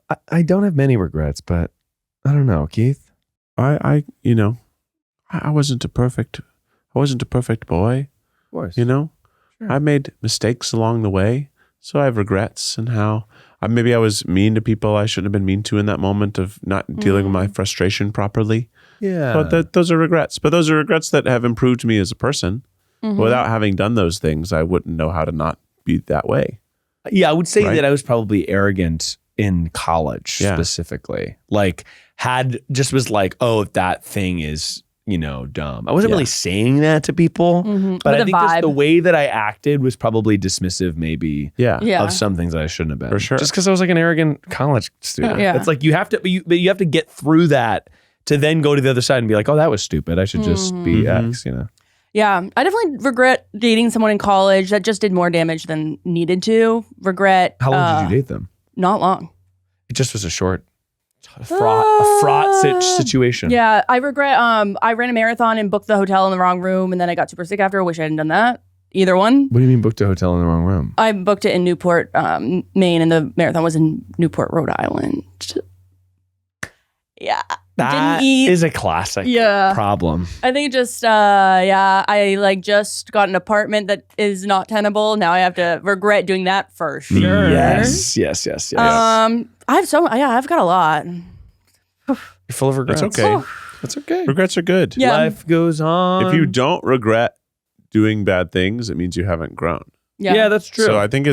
don't have many regrets, but I don't know, Keith. I wasn't a perfect boy. Of course. Sure. I made mistakes along the way, so I have regrets and how maybe I was mean to people I shouldn't have been mean to in that moment of not dealing with my frustration properly. Yeah. But those are regrets. But those are regrets that have improved me as a person. Mm-hmm. Without having done those things, I wouldn't know how to not be that way. Yeah, I would say Right? that I was probably arrogant in college Yeah. specifically. Like was like, oh, that thing is, dumb. I wasn't Yeah. really saying that to people, but With I a think just vibe. the way that I acted was probably dismissive maybe Yeah. Yeah. of some things that I shouldn't have been. For sure. Just because I was like an arrogant college student. Yeah. It's like you have to, but you have to get through that to then go to the other side and be like, oh, that was stupid. I should just be X, Yeah, I definitely regret dating someone in college that just did more damage than needed to. Regret. How long did you date them? Not long. It just was a fraught situation. Yeah, I regret. I ran a marathon and booked the hotel in the wrong room, and then I got super sick after. I wish I hadn't done that. Either one. What do you mean booked a hotel in the wrong room? I booked it in Newport, Maine, and the marathon was in Newport, Rhode Island. Yeah. That Didn't eat. is a classic Yeah. problem. I think just I just got an apartment that is not tenable. Now I have to regret doing that for sure. Yes. I've got a lot. You're full of regrets. That's okay. That's okay. Regrets are good. Yeah. Life goes on. If you don't regret doing bad things, it means you haven't grown. yeah, that's true. So I think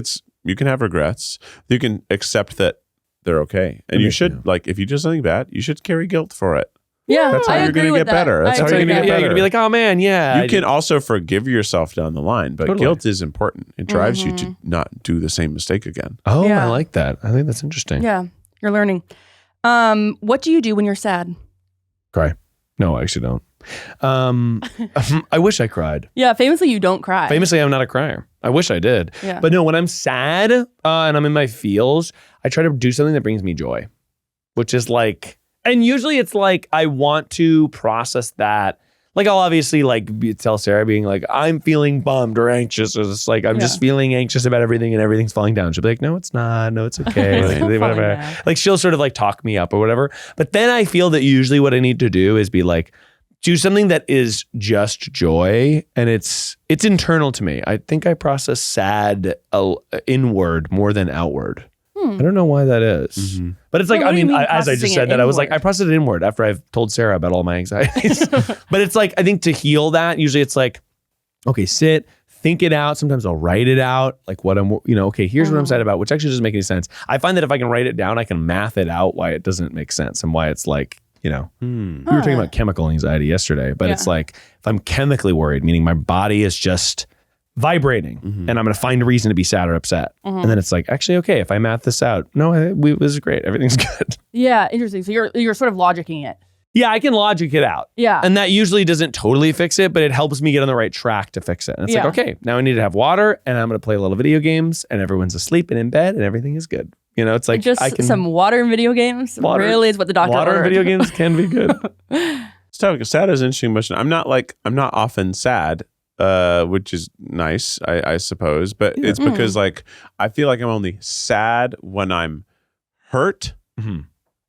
you can have regrets. You can accept that they're okay. And you should, if you do something bad, you should carry guilt for it. Yeah, That's how I you're agree going to with get that. better. That's I how agree you're going to with get that. better. you're gonna be like, oh man, yeah. You can also forgive yourself down the line, but Totally. guilt is important. It drives you to not do the same mistake again. Oh, Yeah. I like that. I think that's interesting. Yeah, you're learning. What do you do when you're sad? Cry. No, I actually don't. I wish I cried. Yeah, famously you don't cry. Famously, I'm not a crier. I wish I did. Yeah. But no, when I'm sad and I'm in my feels, I try to do something that brings me joy, which is like, and usually it's like I want to process that. Like I'll obviously tell Sarah being like, I'm feeling bummed or anxious. Or it's like, I'm just feeling anxious about everything and everything's falling down. She'll be like, no, it's not. No, it's okay. It's not Whatever. falling down. Like she'll sort of talk me up or whatever. But then I feel that usually what I need to do is be like, do something that is just joy and it's internal to me. I think I process sad inward more than outward. I don't know why that is. But it's like, What do you mean as I just processing said it that, I was like, inward? I processed it inward after I've told Sarah about all my anxieties. But it's like, I think to heal that, usually it's like, okay, sit, think it out. Sometimes I'll write it out. Like what I'm, okay, here's what I'm sad about, which actually doesn't make any sense. I find that if I can write it down, I can math it out why it doesn't make sense and why it's like, we were talking about chemical anxiety yesterday, but it's like, if I'm chemically worried, meaning my body is just vibrating and I'm going to find a reason to be sad or upset. And then it's like, actually, okay, if I math this out, no, it was great. Everything's good. Yeah, interesting. So you're sort of logicking it. Yeah, I can logic it out. Yeah. And that usually doesn't totally fix it, but it helps me get on the right track to fix it. And it's like, okay, now I need to have water and I'm going to play a little video games and everyone's asleep and in bed and everything is good. It's like Just I can, some water and video games really is what the doctor water and ordered. video games can be good. It's tough because sad is an interesting emotion. I'm not often sad, which is nice, I suppose. But it's because I feel like I'm only sad when I'm hurt.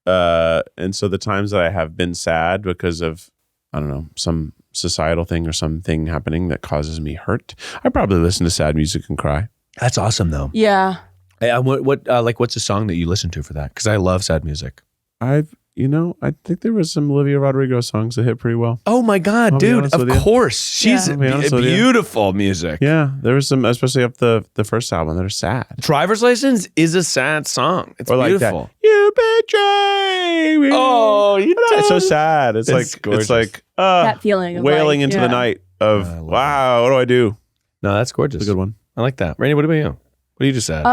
And so the times that I have been sad because of, I don't know, some societal thing or something happening that causes me hurt, I probably listen to sad music and cry. That's awesome though. Yeah. Hey, what's a song that you listen to for that? Because I love sad music. I think there was some Olivia Rodrigo songs that hit pretty well. Oh my God, I'll be dude! honest Of with you. course, she's I'll be honest with you. beautiful music. Yeah, there was some, especially up the first album, that are sad. Driver's License is a sad song. It's Or like beautiful. that. You betray me. Oh, you It's so done. sad. It's It's gorgeous. like That feeling of wailing into the night of I love wow. What do I do? No, that's gorgeous. It's a good one. I like that. Rainie, what about you? What do you just said?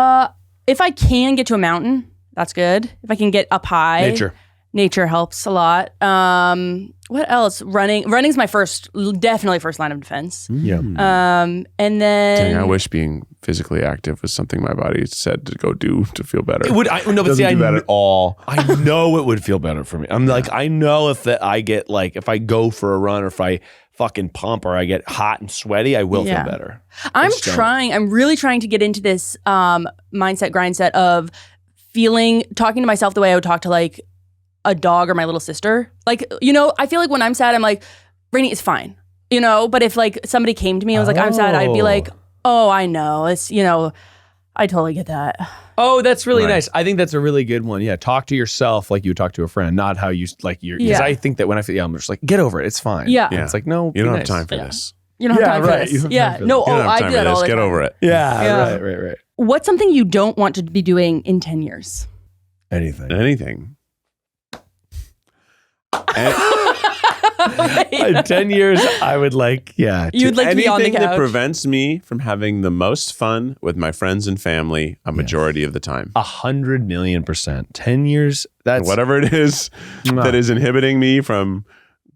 If I can get to a mountain, that's good. If I can get up high. Nature helps a lot. What else? Running's my definitely first line of defense. Yeah. And then Dang, I wish being physically active was something my body said to go do to feel better. It would. But see, do that at all. I know it would feel better for me. I'm like, I know if I get like, if I go for a run or if I fucking pump or I get hot and sweaty, I will feel better. I'm really trying to get into this mindset of talking to myself the way I would talk to like a dog or my little sister. Like, I feel like when I'm sad, I'm like, Rainie, it's fine. But if like somebody came to me and was like, I'm sad, I'd be like, oh, I know. It's, I totally get that. Oh, that's really nice. I think that's a really good one. Yeah. Talk to yourself like you would talk to a friend, not how you like you're. Because I think that when I feel, I'm just like, get over it. It's fine. Yeah. It's like, no, you don't have time for this. You don't have time for this. Yeah. No, I do that all the time. Get over it. Yeah. Right. What's something you don't want to be doing in 10 years? Anything. In 10 years, I would like, You'd like to be on the couch. Anything that prevents me from having the most fun with my friends and family a majority of the time. 100,000,000%. 10 years, that's... Whatever it is that is inhibiting me from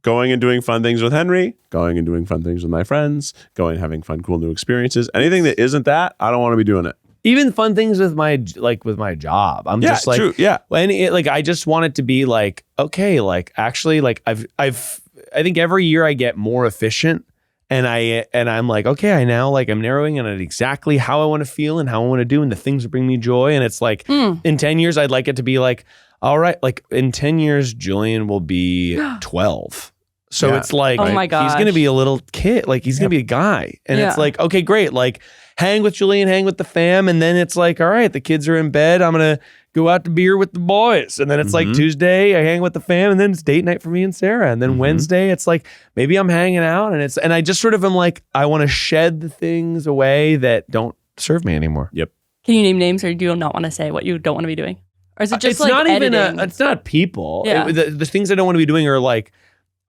going and doing fun things with Henry, going and doing fun things with my friends, going and having fun, cool new experiences. Anything that isn't that, I don't want to be doing it. Even fun things with my job. I'm just like, true, yeah. I just want it to be like, okay, like actually, like I think every year I get more efficient, and I'm like, okay, I'm narrowing in on exactly how I want to feel and how I want to do, and the things that bring me joy. And it's like, in 10 years, I'd like it to be like, all right, like in 10 years, Julian will be 12. So it's like, oh my gosh, he's going to be a little kid, like he's going to be a guy. And it's like, okay, great. Like hang with Julian, hang with the fam. And then it's like, all right, the kids are in bed. I'm going to go out to beer with the boys. And then it's like Tuesday, I hang with the fam. And then it's date night for me and Sarah. And then Wednesday, it's like, maybe I'm hanging out. And I just sort of am like, I want to shed the things away that don't serve me anymore. Yep. Can you name names, or do you not want to say what you don't want to be doing? Or is it just like editing? It's not people. Yeah. The things I don't want to be doing are like,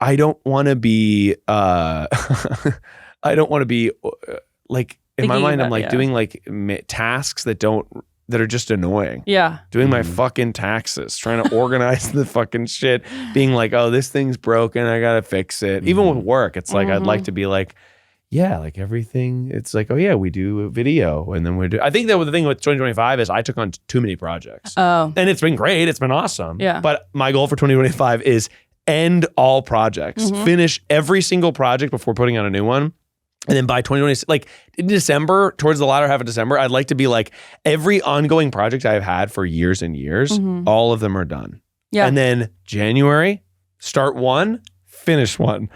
I don't want to be, like, in my mind, I'm like doing like tasks that are just annoying. Yeah. Doing my fucking taxes, trying to organize the fucking shit, being like, oh, this thing's broken, I gotta fix it. Even with work, it's like, I'd like to be like, yeah, like everything, it's like, oh yeah, we do a video, and then I think that the thing with 2025 is I took on too many projects. Oh. And it's been great, it's been awesome. Yeah. But my goal for 2025 is end all projects, finish every single project before putting on a new one. And then by 2026, like in December, towards the latter half of December, I'd like to be like, every ongoing project I've had for years and years, all of them are done. Yeah. And then January, start one, finish one.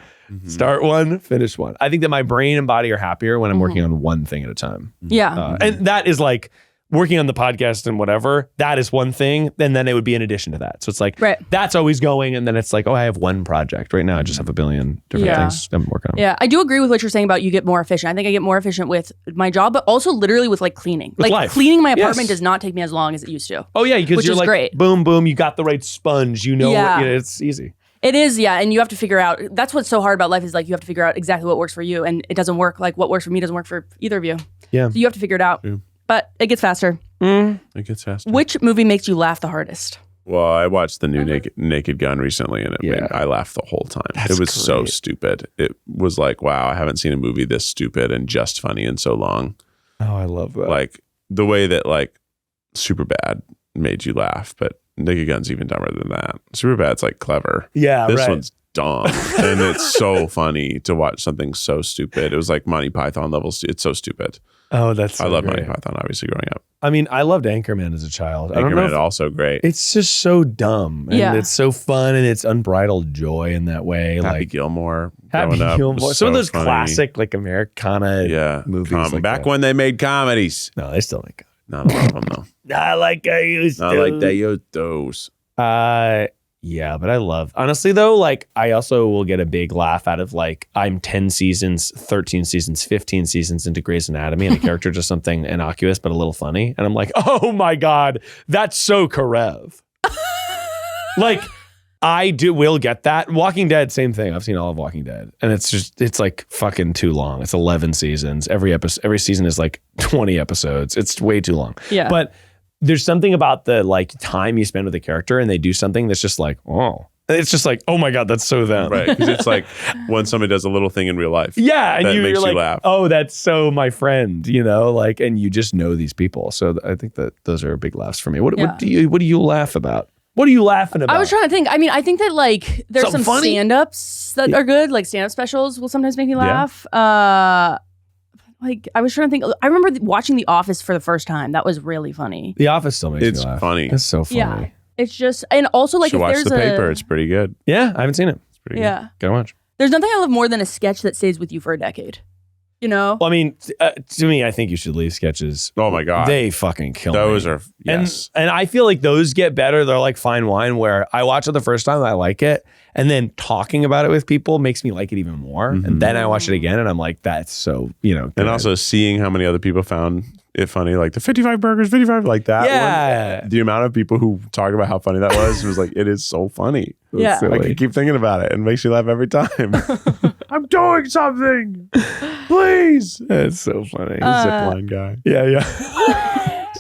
Start one, finish one. I think that my brain and body are happier when I'm working on one thing at a time. Yeah. And that is like working on the podcast and whatever, that is one thing. And then it would be in addition to that. So it's like, that's always going. And then it's like, oh, I have one project. Right now, I just have a billion different things I'm working on. Yeah. I do agree with what you're saying about you get more efficient. I think I get more efficient with my job, but also literally with like cleaning. With like life. Cleaning my apartment does not take me as long as it used to. Oh yeah. Because you're like, great. Boom, boom. You got the right sponge. You know, it's easy. It is, yeah. And you have to figure out, that's what's so hard about life is like, you have to figure out exactly what works for you. And it doesn't work, like what works for me doesn't work for either of you. Yeah. So you have to figure it out. Yeah. But it gets faster. It gets faster. Which movie makes you laugh the hardest? Well, I watched the new Naked Gun recently, and I laughed the whole time. It was so stupid. It was like, wow, I haven't seen a movie this stupid and just funny in so long. Oh, I love that. Like the way that like Superbad made you laugh, but Naked Gun's even dumber than that. Superbad's like clever. Yeah, this one's dumb, and it's so funny to watch something so stupid. It was like Monty Python levels. It's so stupid. Oh, that's so I love great. Monty Python, obviously, growing up. I mean, I loved Anchorman as a child. Anchorman is also great. It's just so dumb. And it's so fun, and it's unbridled joy in that way. Happy Gilmore. Happy Gilmore. Some of those funny. Classic, like Americana movies. Back when they made comedies. No, they still make comedies. Not a lot of them, though. Not like I used to. Not like they used those. Yeah, but I love, honestly though, like I also will get a big laugh out of like, I'm 10 seasons, 13 seasons, 15 seasons into Grey's Anatomy, and a character does something innocuous but a little funny. And I'm like, oh my God, that's so Karev. Like, I will get that. Walking Dead, same thing. I've seen all of Walking Dead, and it's like fucking too long. It's 11 seasons. Every season is like 20 episodes. It's way too long. Yeah. But there's something about the like time you spend with a character, and they do something that's just like, oh. It's just like, oh my God, that's so them. Right. Because it's like when somebody does a little thing in real life. Yeah. And that you're makes like, you laugh. oh, that's so my friend, like, and you just know these people. So I think that those are big laughs for me. What do you laugh about? What are you laughing about? I was trying to think. I mean, I think that like there's Something some funny? stand-ups that are good. Like stand-up specials will sometimes make me laugh. Like I was trying to think. I remember watching The Office for the first time. That was really funny. The Office still makes me It's laugh. funny. It's so funny. Yeah. It's just, and also like Should if watch there's The Paper. It's pretty good. Yeah, I haven't seen it. It's pretty yeah. Gotta watch. There's nothing I love more than a sketch that stays with you for a decade. You know? Well, I mean, to me, I think you should leave sketches. good. Oh my God. They fucking kill Those me. are, yes. And I feel like those get better. They're like fine wine where I watch it the first time, I like it. And then talking about it with people makes me like it even more. And then I watch it again and I'm like, that's so, good. And also seeing how many other people found it funny, like the 55 burgers, 55, like that Yeah. one. The amount of people who talk about how funny that was like, it is so funny. Yeah. I can keep thinking about it and it makes you laugh every time. I'm doing something. Please. It's so funny. Zipline guy. Yeah.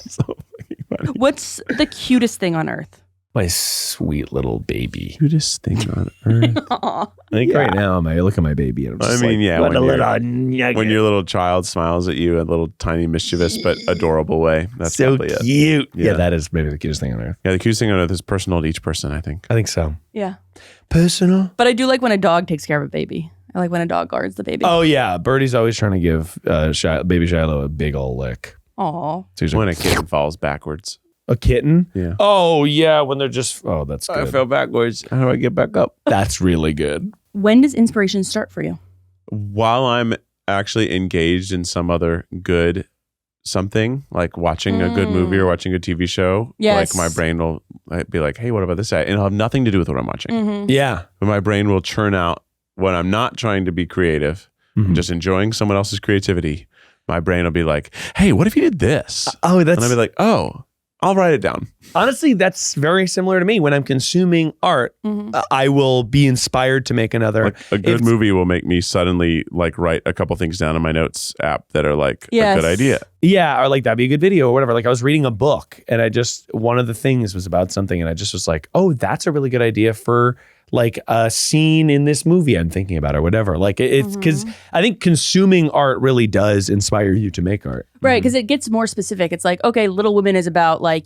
So fucking funny. What's the cutest thing on earth? My sweet little baby. Cutest thing on earth. Aw. I think right now, I look at my baby and I'm just when when your little child smiles at you in a little tiny mischievous but adorable way, that's so probably it. cute. Yeah. Yeah, that is maybe the cutest thing on earth. Yeah, the cutest thing on earth is personal to each person, I think. I think so. Yeah. Personal. But I do like when a dog takes care of a baby. I like when a dog guards the baby. Oh yeah, Birdie's always trying to give baby Shiloh a big ol' lick. Aw. So he's When like, a kitten falls backwards. a kitten? Yeah. Oh yeah, when they're just that's good. I fell backwards. How do I get back up? That's really good. When does inspiration start for you? While I'm actually engaged in some other good something, like watching a good movie or watching a TV show, Yes. like my brain will be like, hey, what about this? And it'll have nothing to do with what I'm watching. Yeah. But my brain will churn out when I'm not trying to be creative and just enjoying someone else's creativity. My brain will be like, hey, what if you did this? Oh, And I'll be like, oh, I'll write it down. honestly, that's very similar to me. When I'm consuming art, I will be inspired to make another. Like a good movie will make me suddenly like write a couple things down in my notes app that are like a good idea. Yeah, or like that'd be a good video or whatever. Like I was reading a book and one of the things was about something and I just was like, oh, that's a really good idea for like a scene in this movie I'm thinking about or whatever. Like it's because I think consuming art really does inspire you to make art. Right, because it gets more specific. It's like, okay, Little Women is about like,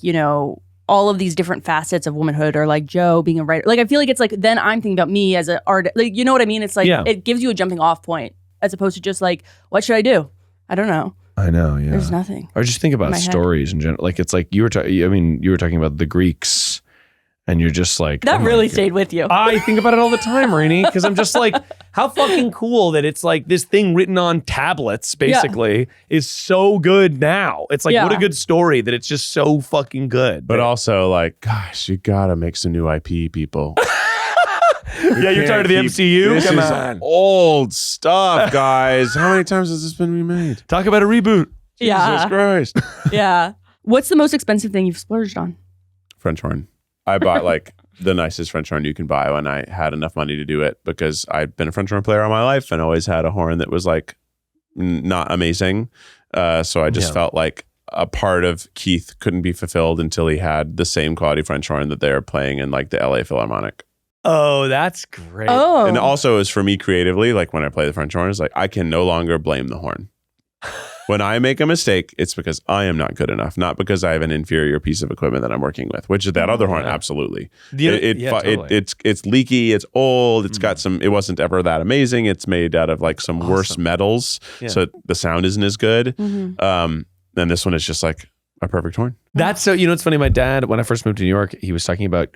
all of these different facets of womanhood, or like Joe being a writer. Like I feel like it's like then I'm thinking about me as an artist. Like, you know what I mean? It's like it gives you a jumping off point as opposed to just like, what should I do? I don't know. I know, yeah. There's nothing. Or just think about my head. stories in general. Like it's like you were talking about the Greeks and you're just like That really stayed with you. I think about it all the time, Rainie, because I'm just like, how fucking cool that it's like this thing written on tablets, basically, is so good now. It's like, what a good story that it's just so fucking good. But also like, gosh, you gotta make some new IP, people. Yeah, you're tired of the MCU? This Come is on. old stuff, guys. How many times has this been remade? Talk about a reboot. Jesus Christ. Yeah. What's the most expensive thing you've splurged on? French horn. I bought like the nicest French horn you can buy when I had enough money to do it, because I've been a French horn player all my life and always had a horn that was like not amazing. So I just felt like a part of Keith couldn't be fulfilled until he had the same quality French horn that they're playing in like the LA Philharmonic. Oh, that's great. Oh. And also is for me creatively, like when I play the French horn, is like I can no longer blame the horn. When I make a mistake, it's because I am not good enough, not because I have an inferior piece of equipment that I'm working with, which is that other horn, absolutely. Totally. It's leaky, it's old, it's got some, it wasn't ever that amazing. It's made out of like some worse metals, so the sound isn't as good. And this one is just like a perfect horn. That's so, it's funny. My dad, when I first moved to New York, he was talking about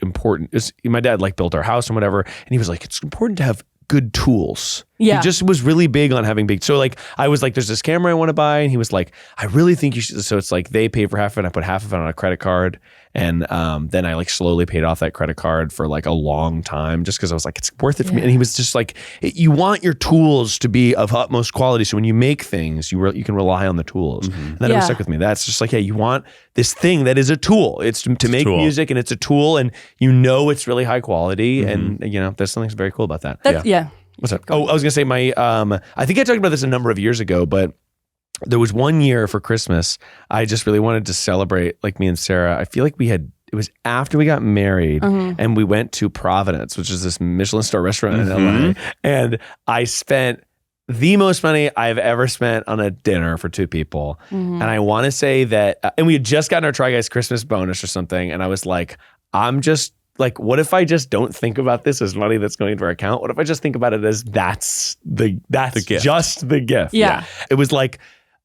my dad like built our house and whatever. And he was like, it's important to have good tools. Yeah. He just was really big on having big. So like I was like, there's this camera I want to buy, and he was like, I really think you should. So it's like they pay for half of it, I put half of it on a credit card, and then I like slowly paid off that credit card for like a long time, just because I was like, it's worth it for me. And he was just like, you want your tools to be of utmost quality, so when you make things, you can rely on the tools. And that always stuck with me. That's just like, you want this thing that is a tool. It's to make music, and it's a tool, and it's really high quality, and there's something very cool about that. What's up? Oh, I was gonna say I think I talked about this a number of years ago, but there was one year for Christmas, I just really wanted to celebrate, like me and Sarah. I feel like it was after we got married, and we went to Providence, which is this Michelin star restaurant in LA, and I spent the most money I've ever spent on a dinner for two people. And I want to say that, and we had just gotten our Try Guys Christmas bonus or something, and I was like, I'm just like, what if I just don't think about this as money that's going into our account? What if I just think about it as that's the gift. Just the gift? Yeah. It was like,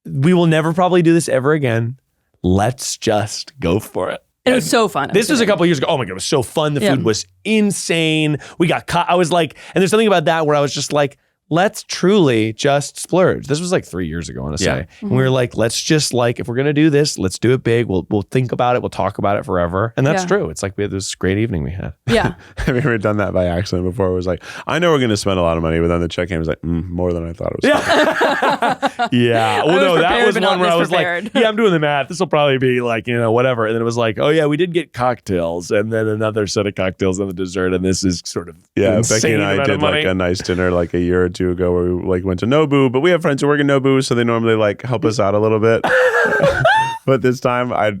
we will never probably do this ever again. Let's just go for it. It was so fun. This was a couple years ago. Oh my God, it was so fun. The food was insane. We got caught. I was like, and there's something about that where I was just like, let's truly just splurge. This was like 3 years ago, I want to say. And we were like, let's just like, if we're going to do this, let's do it big. We'll think about it. We'll talk about it forever. And that's true. It's like we had this great evening we had. Yeah. Have you ever done that by accident before? It was like, I know we're going to spend a lot of money, but then the check came, it was like, more than I thought it was. Yeah. Well, no, that was one where I was like, I'm doing the math. This will probably be like, whatever. And then it was like, oh yeah, we did get cocktails, and then another set of cocktails and the dessert. And this is sort of Becky and I did like a nice dinner like a year or two ago where we like went to Nobu, but we have friends who work in Nobu, so they normally like help us out a little bit. But this time, I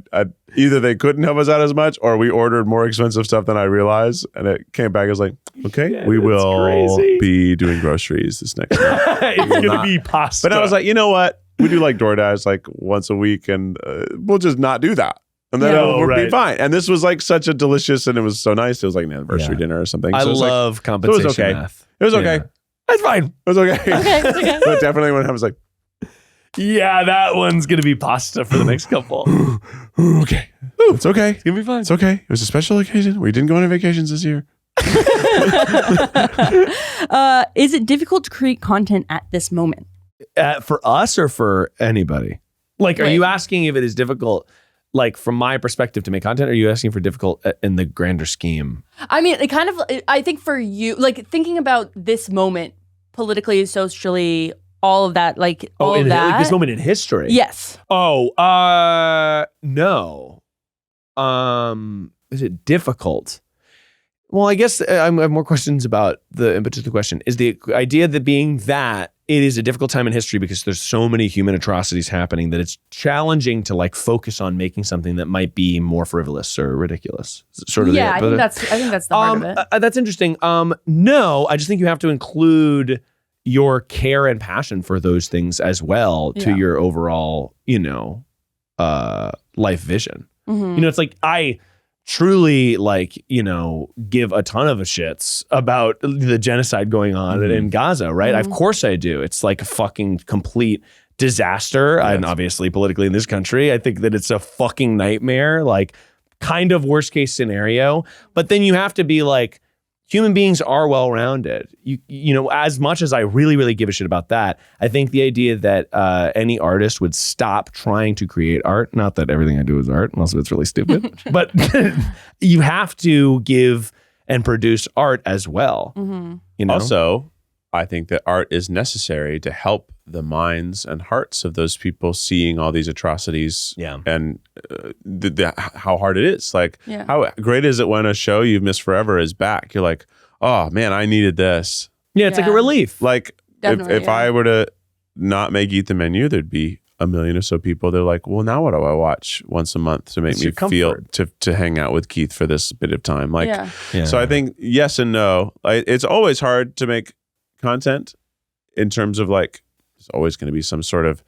either they couldn't help us out as much, or we ordered more expensive stuff than I realized, and it came back as like, okay, we will be doing groceries this next month. It's gonna be pasta. But I was like, you know what? We do like DoorDash like once a week, and we'll just not do that. And then it'll be fine. And this was like such a delicious, and it was so nice. It was like an anniversary dinner or something. I so love compensation it was okay. math. It was okay. That's fine. It was okay. Okay. But definitely when I was like, yeah, that one's going to be pasta for the next couple. okay. It's okay. It's going to be fine. It's okay. It was a special occasion. We didn't go on any vacations this year. Is it difficult to create content at this moment? For us or for anybody? Like, are you asking if it is difficult, like from my perspective, to make content? Or are you asking for difficult in the grander scheme? I mean, it kind of, I think for you, like thinking about this moment politically, socially, all of that, like all of that. Like this moment in history? Yes. Oh, no. Is it difficult? Well, I guess I have more questions about the impetus of the question. Is the idea that being that it is a difficult time in history because there's so many human atrocities happening that it's challenging to like focus on making something that might be more frivolous or ridiculous. Sort of. Yeah, I think that's the heart of it. That's interesting. No, I just think you have to include your care and passion for those things as well to your overall, life vision. Mm-hmm. It's like I truly give a ton of shits about the genocide going on in Gaza, right? Of course I do. It's like a fucking complete disaster. And obviously politically in this country, I think that it's a fucking nightmare, like kind of worst case scenario. But then you have to be like, human beings are well-rounded. You as much as I really, really give a shit about that, I think the idea that any artist would stop trying to create art, not that everything I do is art, most of it's really stupid, but you have to give and produce art as well. Mm-hmm. Also, I think that art is necessary to help the minds and hearts of those people seeing all these atrocities and how hard it is. Like, how great is it when a show you've missed forever is back? You're like, oh man, I needed this. Yeah, it's like a relief. Like, if I were to not make Eat the Menu, there'd be a million or so people. They're like, well, now what do I watch once a month to make me feel to hang out with Keith for this bit of time? Like, so I think yes and no. It's always hard to make content in terms of like, there's always going to be some sort of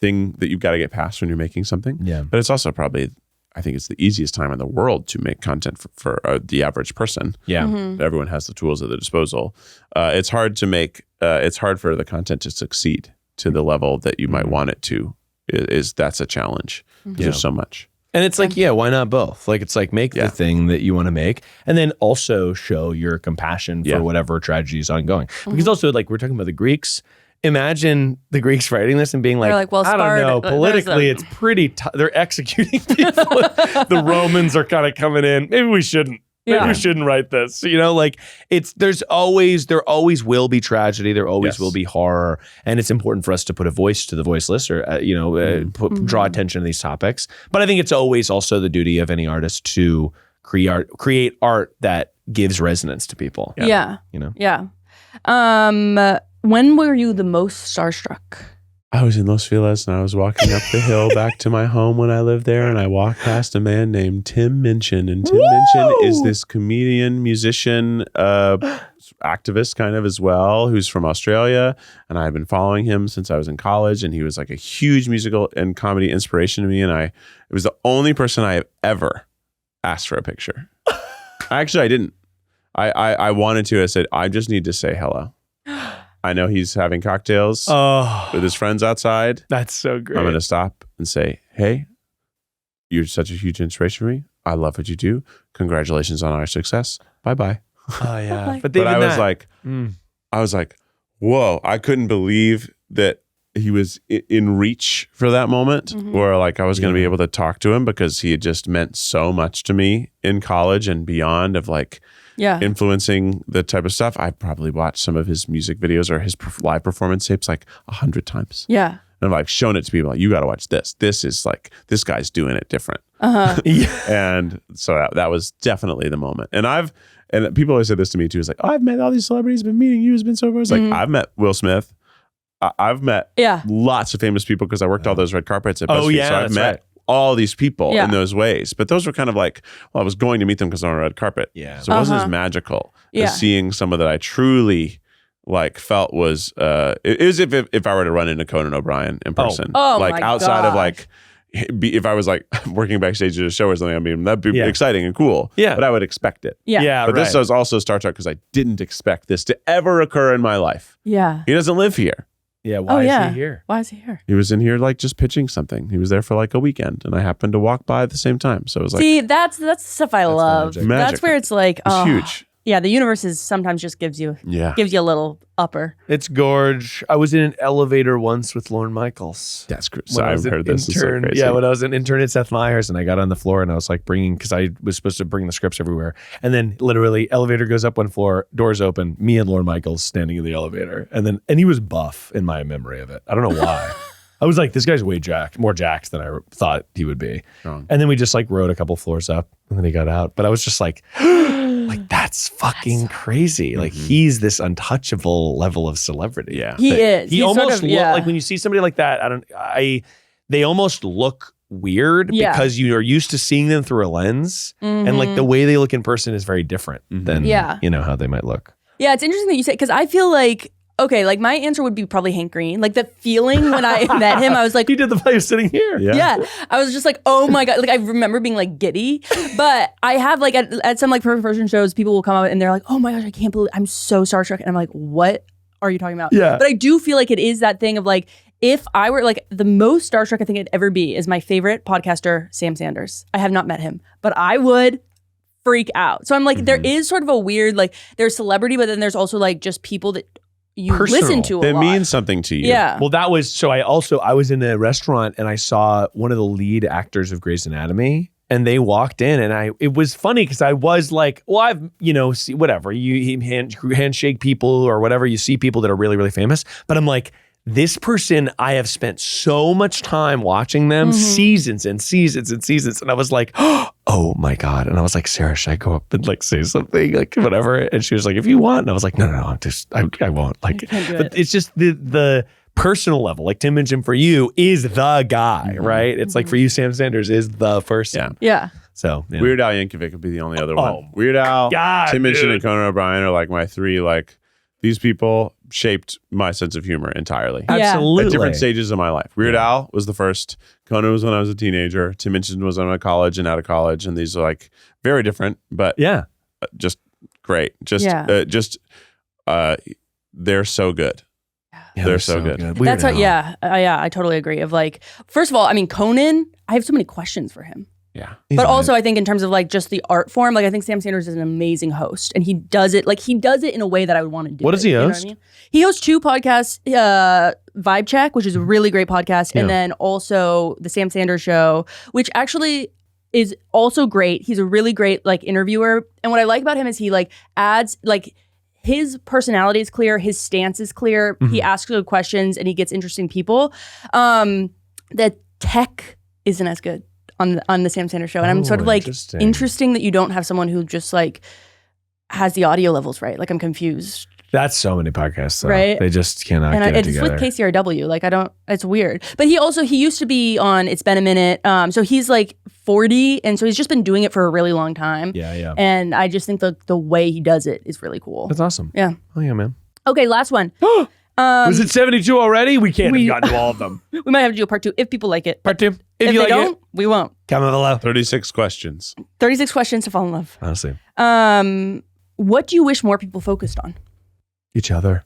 thing that you've got to get past when you're making something. Yeah. But it's also probably, I think it's the easiest time in the world to make content for the average person. Yeah. Mm-hmm. Everyone has the tools at their disposal. It's hard to make, it's hard for the content to succeed to the level that you might want it to. That's a challenge. There's so much. And it's like, why not both? Like, it's like make the thing that you want to make and then also show your compassion for whatever tragedy is ongoing. Because also, like, we're talking about the Greeks. Imagine the Greeks writing this and being like, well, I don't know, politically, it's pretty they're executing people. The Romans are kind of coming in. Maybe we shouldn't. Maybe we shouldn't write this. You know, like there always will be tragedy. There always will be horror. And it's important for us to put a voice to the voiceless or, draw attention to these topics. But I think it's always also the duty of any artist to create art that gives resonance to people. Yeah. You know? Yeah. When were you the most starstruck? I was in Los Feliz and I was walking up the hill back to my home when I lived there, and I walked past a man named Tim Minchin. And Tim Minchin is this comedian, musician, activist kind of as well, who's from Australia. And I had been following him since I was in college, and he was like a huge musical and comedy inspiration to me. And it was the only person I have ever asked for a picture. Actually, I didn't. I wanted to. I said, I just need to say hello. I know he's having cocktails with his friends outside. That's so great. I'm going to stop and say, hey, you're such a huge inspiration for me. I love what you do. Congratulations on our success. Bye-bye. Oh, yeah. But I was like, whoa, I couldn't believe that he was in reach for that moment where like I was going to be able to talk to him because he had just meant so much to me in college and beyond of like, influencing the type of stuff. I've probably watched some of his music videos or his live performance tapes like 100 times. Yeah. And I've like shown it to people like, you got to watch this. This is like, this guy's doing it different. And so that was definitely the moment. And people always say this to me too. It's like, oh, I've met all these celebrities, but meeting you has been so far. It's like, I've met Will Smith. I've met lots of famous people because I worked all those red carpets at BuzzFeed. So I've met all these people in those ways, but those were kind of like, well, I was going to meet them because they're on a red carpet. Yeah. So it wasn't as magical as seeing someone that I truly like felt was, it is if I were to run into Conan O'Brien in person, like outside of like, if I was like working backstage at a show or something, I mean, that'd be exciting and cool. Yeah. But I would expect it. Yeah. But this was also Star Trek because I didn't expect this to ever occur in my life. Yeah. He doesn't live here. Yeah, why is he here? Why is he here? He was in here like just pitching something. He was there for like a weekend, and I happened to walk by at the same time. So it was like, see, that's the stuff I love. Magic. That's where it's like, it's huge. Yeah, the universe is sometimes just gives you a little upper. It's gorge. I was in an elevator once with Lorne Michaels. That's crazy. So I've heard this. Is so crazy. Yeah, when I was an intern at Seth Meyers, and I got on the floor, and I was like because I was supposed to bring the scripts everywhere, and then literally elevator goes up one floor, doors open, me and Lorne Michaels standing in the elevator, and he was buff in my memory of it. I don't know why. I was like, this guy's more jacked than I thought he would be. And then we just like rode a couple floors up, and then he got out. But I was just like, that's fucking crazy. Like he's this untouchable level of celebrity. Yeah, he is. He almost like when you see somebody like that. They almost look weird because you are used to seeing them through a lens, and like the way they look in person is very different than how they might look. Yeah, it's interesting that you say because I feel like. Okay, like my answer would be probably Hank Green. Like the feeling when I met him, I was like, he did the play of sitting here. Yeah. I was just like, oh my God. Like I remember being like giddy, but I have like at some like first person shows, people will come out and they're like, oh my gosh, I can't believe I'm so starstruck. And I'm like, what are you talking about? Yeah. But I do feel like it is that thing of like, if I were like the most starstruck I think it'd ever be is my favorite podcaster, Sam Sanders. I have not met him, but I would freak out. So I'm like, there is sort of a weird, like there's celebrity, but then there's also like just people that you listen to a lot. It means something to you. Yeah. Well, that was, so I was in a restaurant and I saw one of the lead actors of Grey's Anatomy and they walked in and it was funny because I was like, well, I've, see, whatever, you handshake people or whatever, you see people that are really, really famous. But I'm like, this person, I have spent so much time watching them seasons and seasons and seasons. And I was like, oh my God. And I was like, Sarah, should I go up and like say something, like whatever? And she was like, if you want. And I was like, no, I won't. Like, but it's just the personal level. Like Tim Minchin for you is the guy, right? It's like for you, Sam Sanders is the person. Yeah. So Weird Al Yankovic would be the only other one. Weird Al, Tim Minchin, and Conan O'Brien are like my three, like these people shaped my sense of humor entirely. Absolutely. At different stages of my life. Weird Al was the first. Conan was when I was a teenager. Tim Minchin was when I was in college and out of college. And these are like very different, but just great. They're so good. Yeah, they're so good. That's what, I totally agree. Of like, first of all, I mean, Conan, I have so many questions for him. Yeah. But also, I think in terms of like just the art form, like I think Sam Sanders is an amazing host, and he does it in a way that I would want to do. What does he host? You know what I mean? He hosts 2 podcasts, Vibe Check, which is a really great podcast, and then also the Sam Sanders Show, which actually is also great. He's a really great like interviewer, and what I like about him is he like adds like his personality is clear, his stance is clear. He asks good questions, and he gets interesting people. The tech isn't as good on the Sam Sanders Show, and I'm sort of like interesting that you don't have someone who just like has the audio levels right. Like I'm confused. That's so many podcasts, though. Right? They just cannot get it it's together. with KCRW. Like it's weird. But he used to be on It's Been a Minute. So he's like 40, and so he's just been doing it for a really long time. Yeah. And I just think the way he does it is really cool. That's awesome. Yeah. Oh yeah, man. Okay, last one. Was it 72 already? We can't have gotten to all of them. We might have to do a part 2 if people like it. Part 2. If you they like don't, it, we won't. comment below. 36 questions. 36 questions to fall in love. Honestly. What do you wish more people focused on? Each other.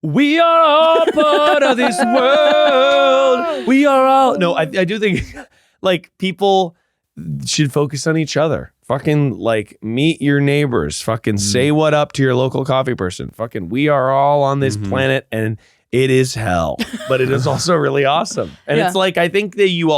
We are all part of this world. We are all. No, I do think like people should focus on each other. Fucking like meet your neighbors. Fucking say what up to your local coffee person. Fucking we are all on this planet and it is hell, but it is also really awesome. And it's like, I think that you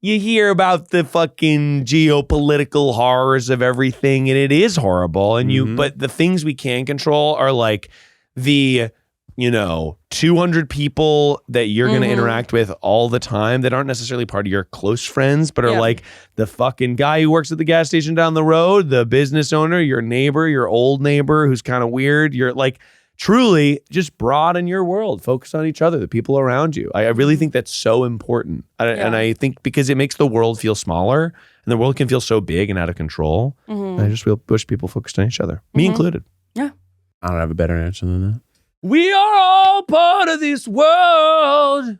hear about the fucking geopolitical horrors of everything, and it is horrible. And but the things we can control are like the, 200 people that you're going to interact with all the time that aren't necessarily part of your close friends, but are like the fucking guy who works at the gas station down the road, the business owner, your neighbor, your old neighbor who's kind of weird. You're like, truly just broaden your world, focus on each other, the people around you. I really think that's so important. And I think because it makes the world feel smaller and the world can feel so big and out of control. I just wish people focused on each other, me included. Yeah. I don't have a better answer than that. We are all part of this world.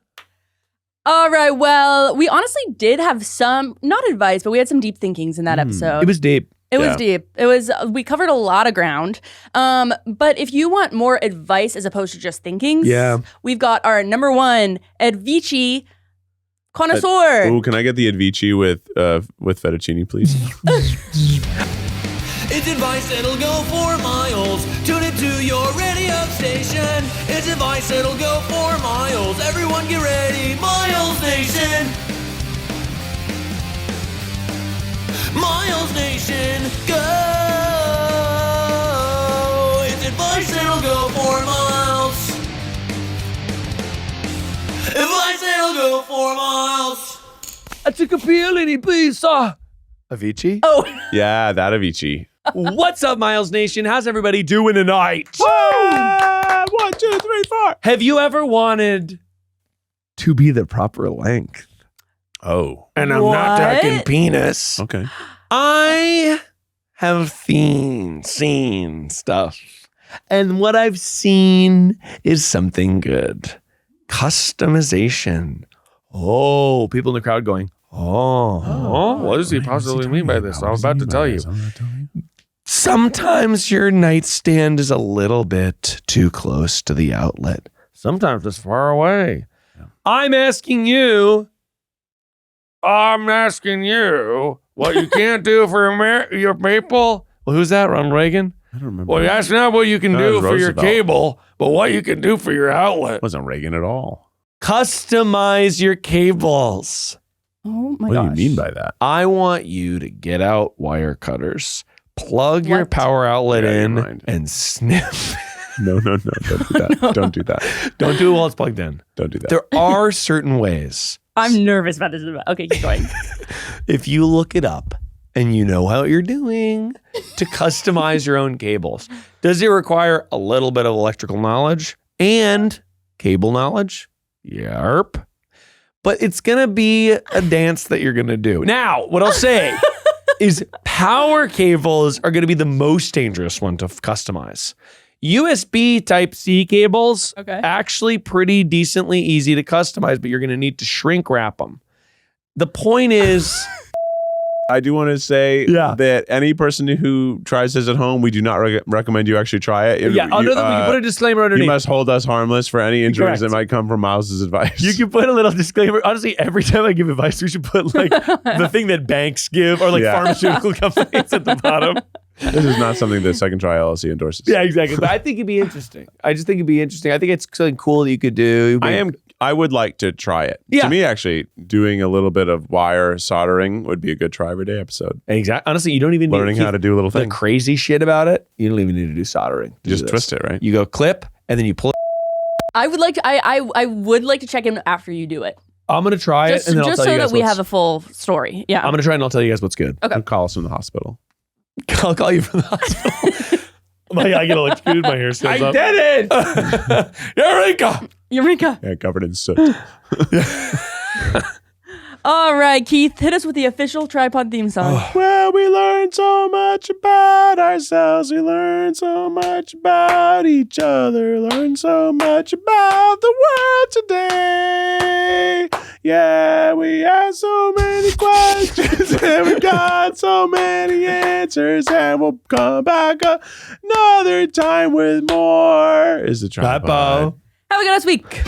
All right. Well, we honestly did have some, not advice, but we had some deep thinkings in that episode. It was deep. It was deep. We covered a lot of ground. But if you want more advice as opposed to just thinkings, we've got our number 1 Advici connoisseur. Ooh, can I get the Advici with fettuccine, please? It's advice that'll go for miles. Tune it to your radio station. It's advice that'll go for miles. Everyone get ready, Miles Nation. Miles Nation, go! It's advice that'll go for miles. Advice that'll go for miles. I took a peel in it, please. Avicii? Oh. Yeah, that Avicii. What's up, Miles Nation? How's everybody doing tonight? 1, 2, 3, 4. Have you ever wanted to be the proper length? Oh. And I'm not talking penis. Okay. I have seen stuff. And what I've seen is something good. Customization. Oh, people in the crowd going, what does he possibly mean by this? I'm about to tell you. Sometimes your nightstand is a little bit too close to the outlet. Sometimes it's far away. Yeah. I'm asking you what you can't do for your people. Well, who's that, Ronald Reagan? I don't remember. Well, that's not what you can do for your Roosevelt. cable, but what you can do for your outlet. It wasn't Reagan at all. Customize your cables. Oh my What gosh. do you mean by that? I want you to get out wire cutters, plug your power outlet Yeah, in, you're right. and snip. No, don't do that. Don't do that. Don't do it while it's plugged in. Don't do that. There are certain ways. I'm nervous about this. Okay, keep going. If you look it up and you know how you're doing to customize your own cables, does it require a little bit of electrical knowledge and cable knowledge? Yarp. But it's going to be a dance that you're going to do. Now, what I'll say is power cables are going to be the most dangerous one to customize. USB Type-C cables, actually pretty decently easy to customize, but you're going to need to shrink wrap them. The point is, I do want to say that any person who tries this at home, we do not recommend you actually try it. Yeah, we can put a disclaimer underneath. You must hold us harmless for any injuries Correct. that might come from Miles's advice. You can put a little disclaimer. Honestly, every time I give advice, we should put like the thing that banks give or like pharmaceutical companies at the bottom. This is not something that Second Try LLC endorses. Yeah, exactly. But I think it'd be interesting. I just think it'd be interesting. I think it's something cool that you could do. I would like to try it. Yeah. To me, actually, doing a little bit of wire soldering would be a good try every day episode. Exactly. Honestly, you don't even learning how to do little the things. crazy shit about it. You don't even need to do soldering. You just twist it, right? You go clip and then you pull it. I would like to. I would like to check in after you do it, I'm gonna try it and then I'll tell you guys so that we have a full story. Yeah. I'm gonna try and I'll tell you guys what's good. Okay. And call us from the hospital. I'll call you from the hospital. I get electrocuted. My hair stands up. I did it! Eureka! Yeah, covered in soot. All right, Keith, hit us with the official Tripod theme song. Well, we learned so much about ourselves. We learned so much about each other. Learned so much about the world today. Yeah, we asked so many questions and we got so many answers. And we'll come back another time with more. Is the Tripod. Bye-bye. Have a good week.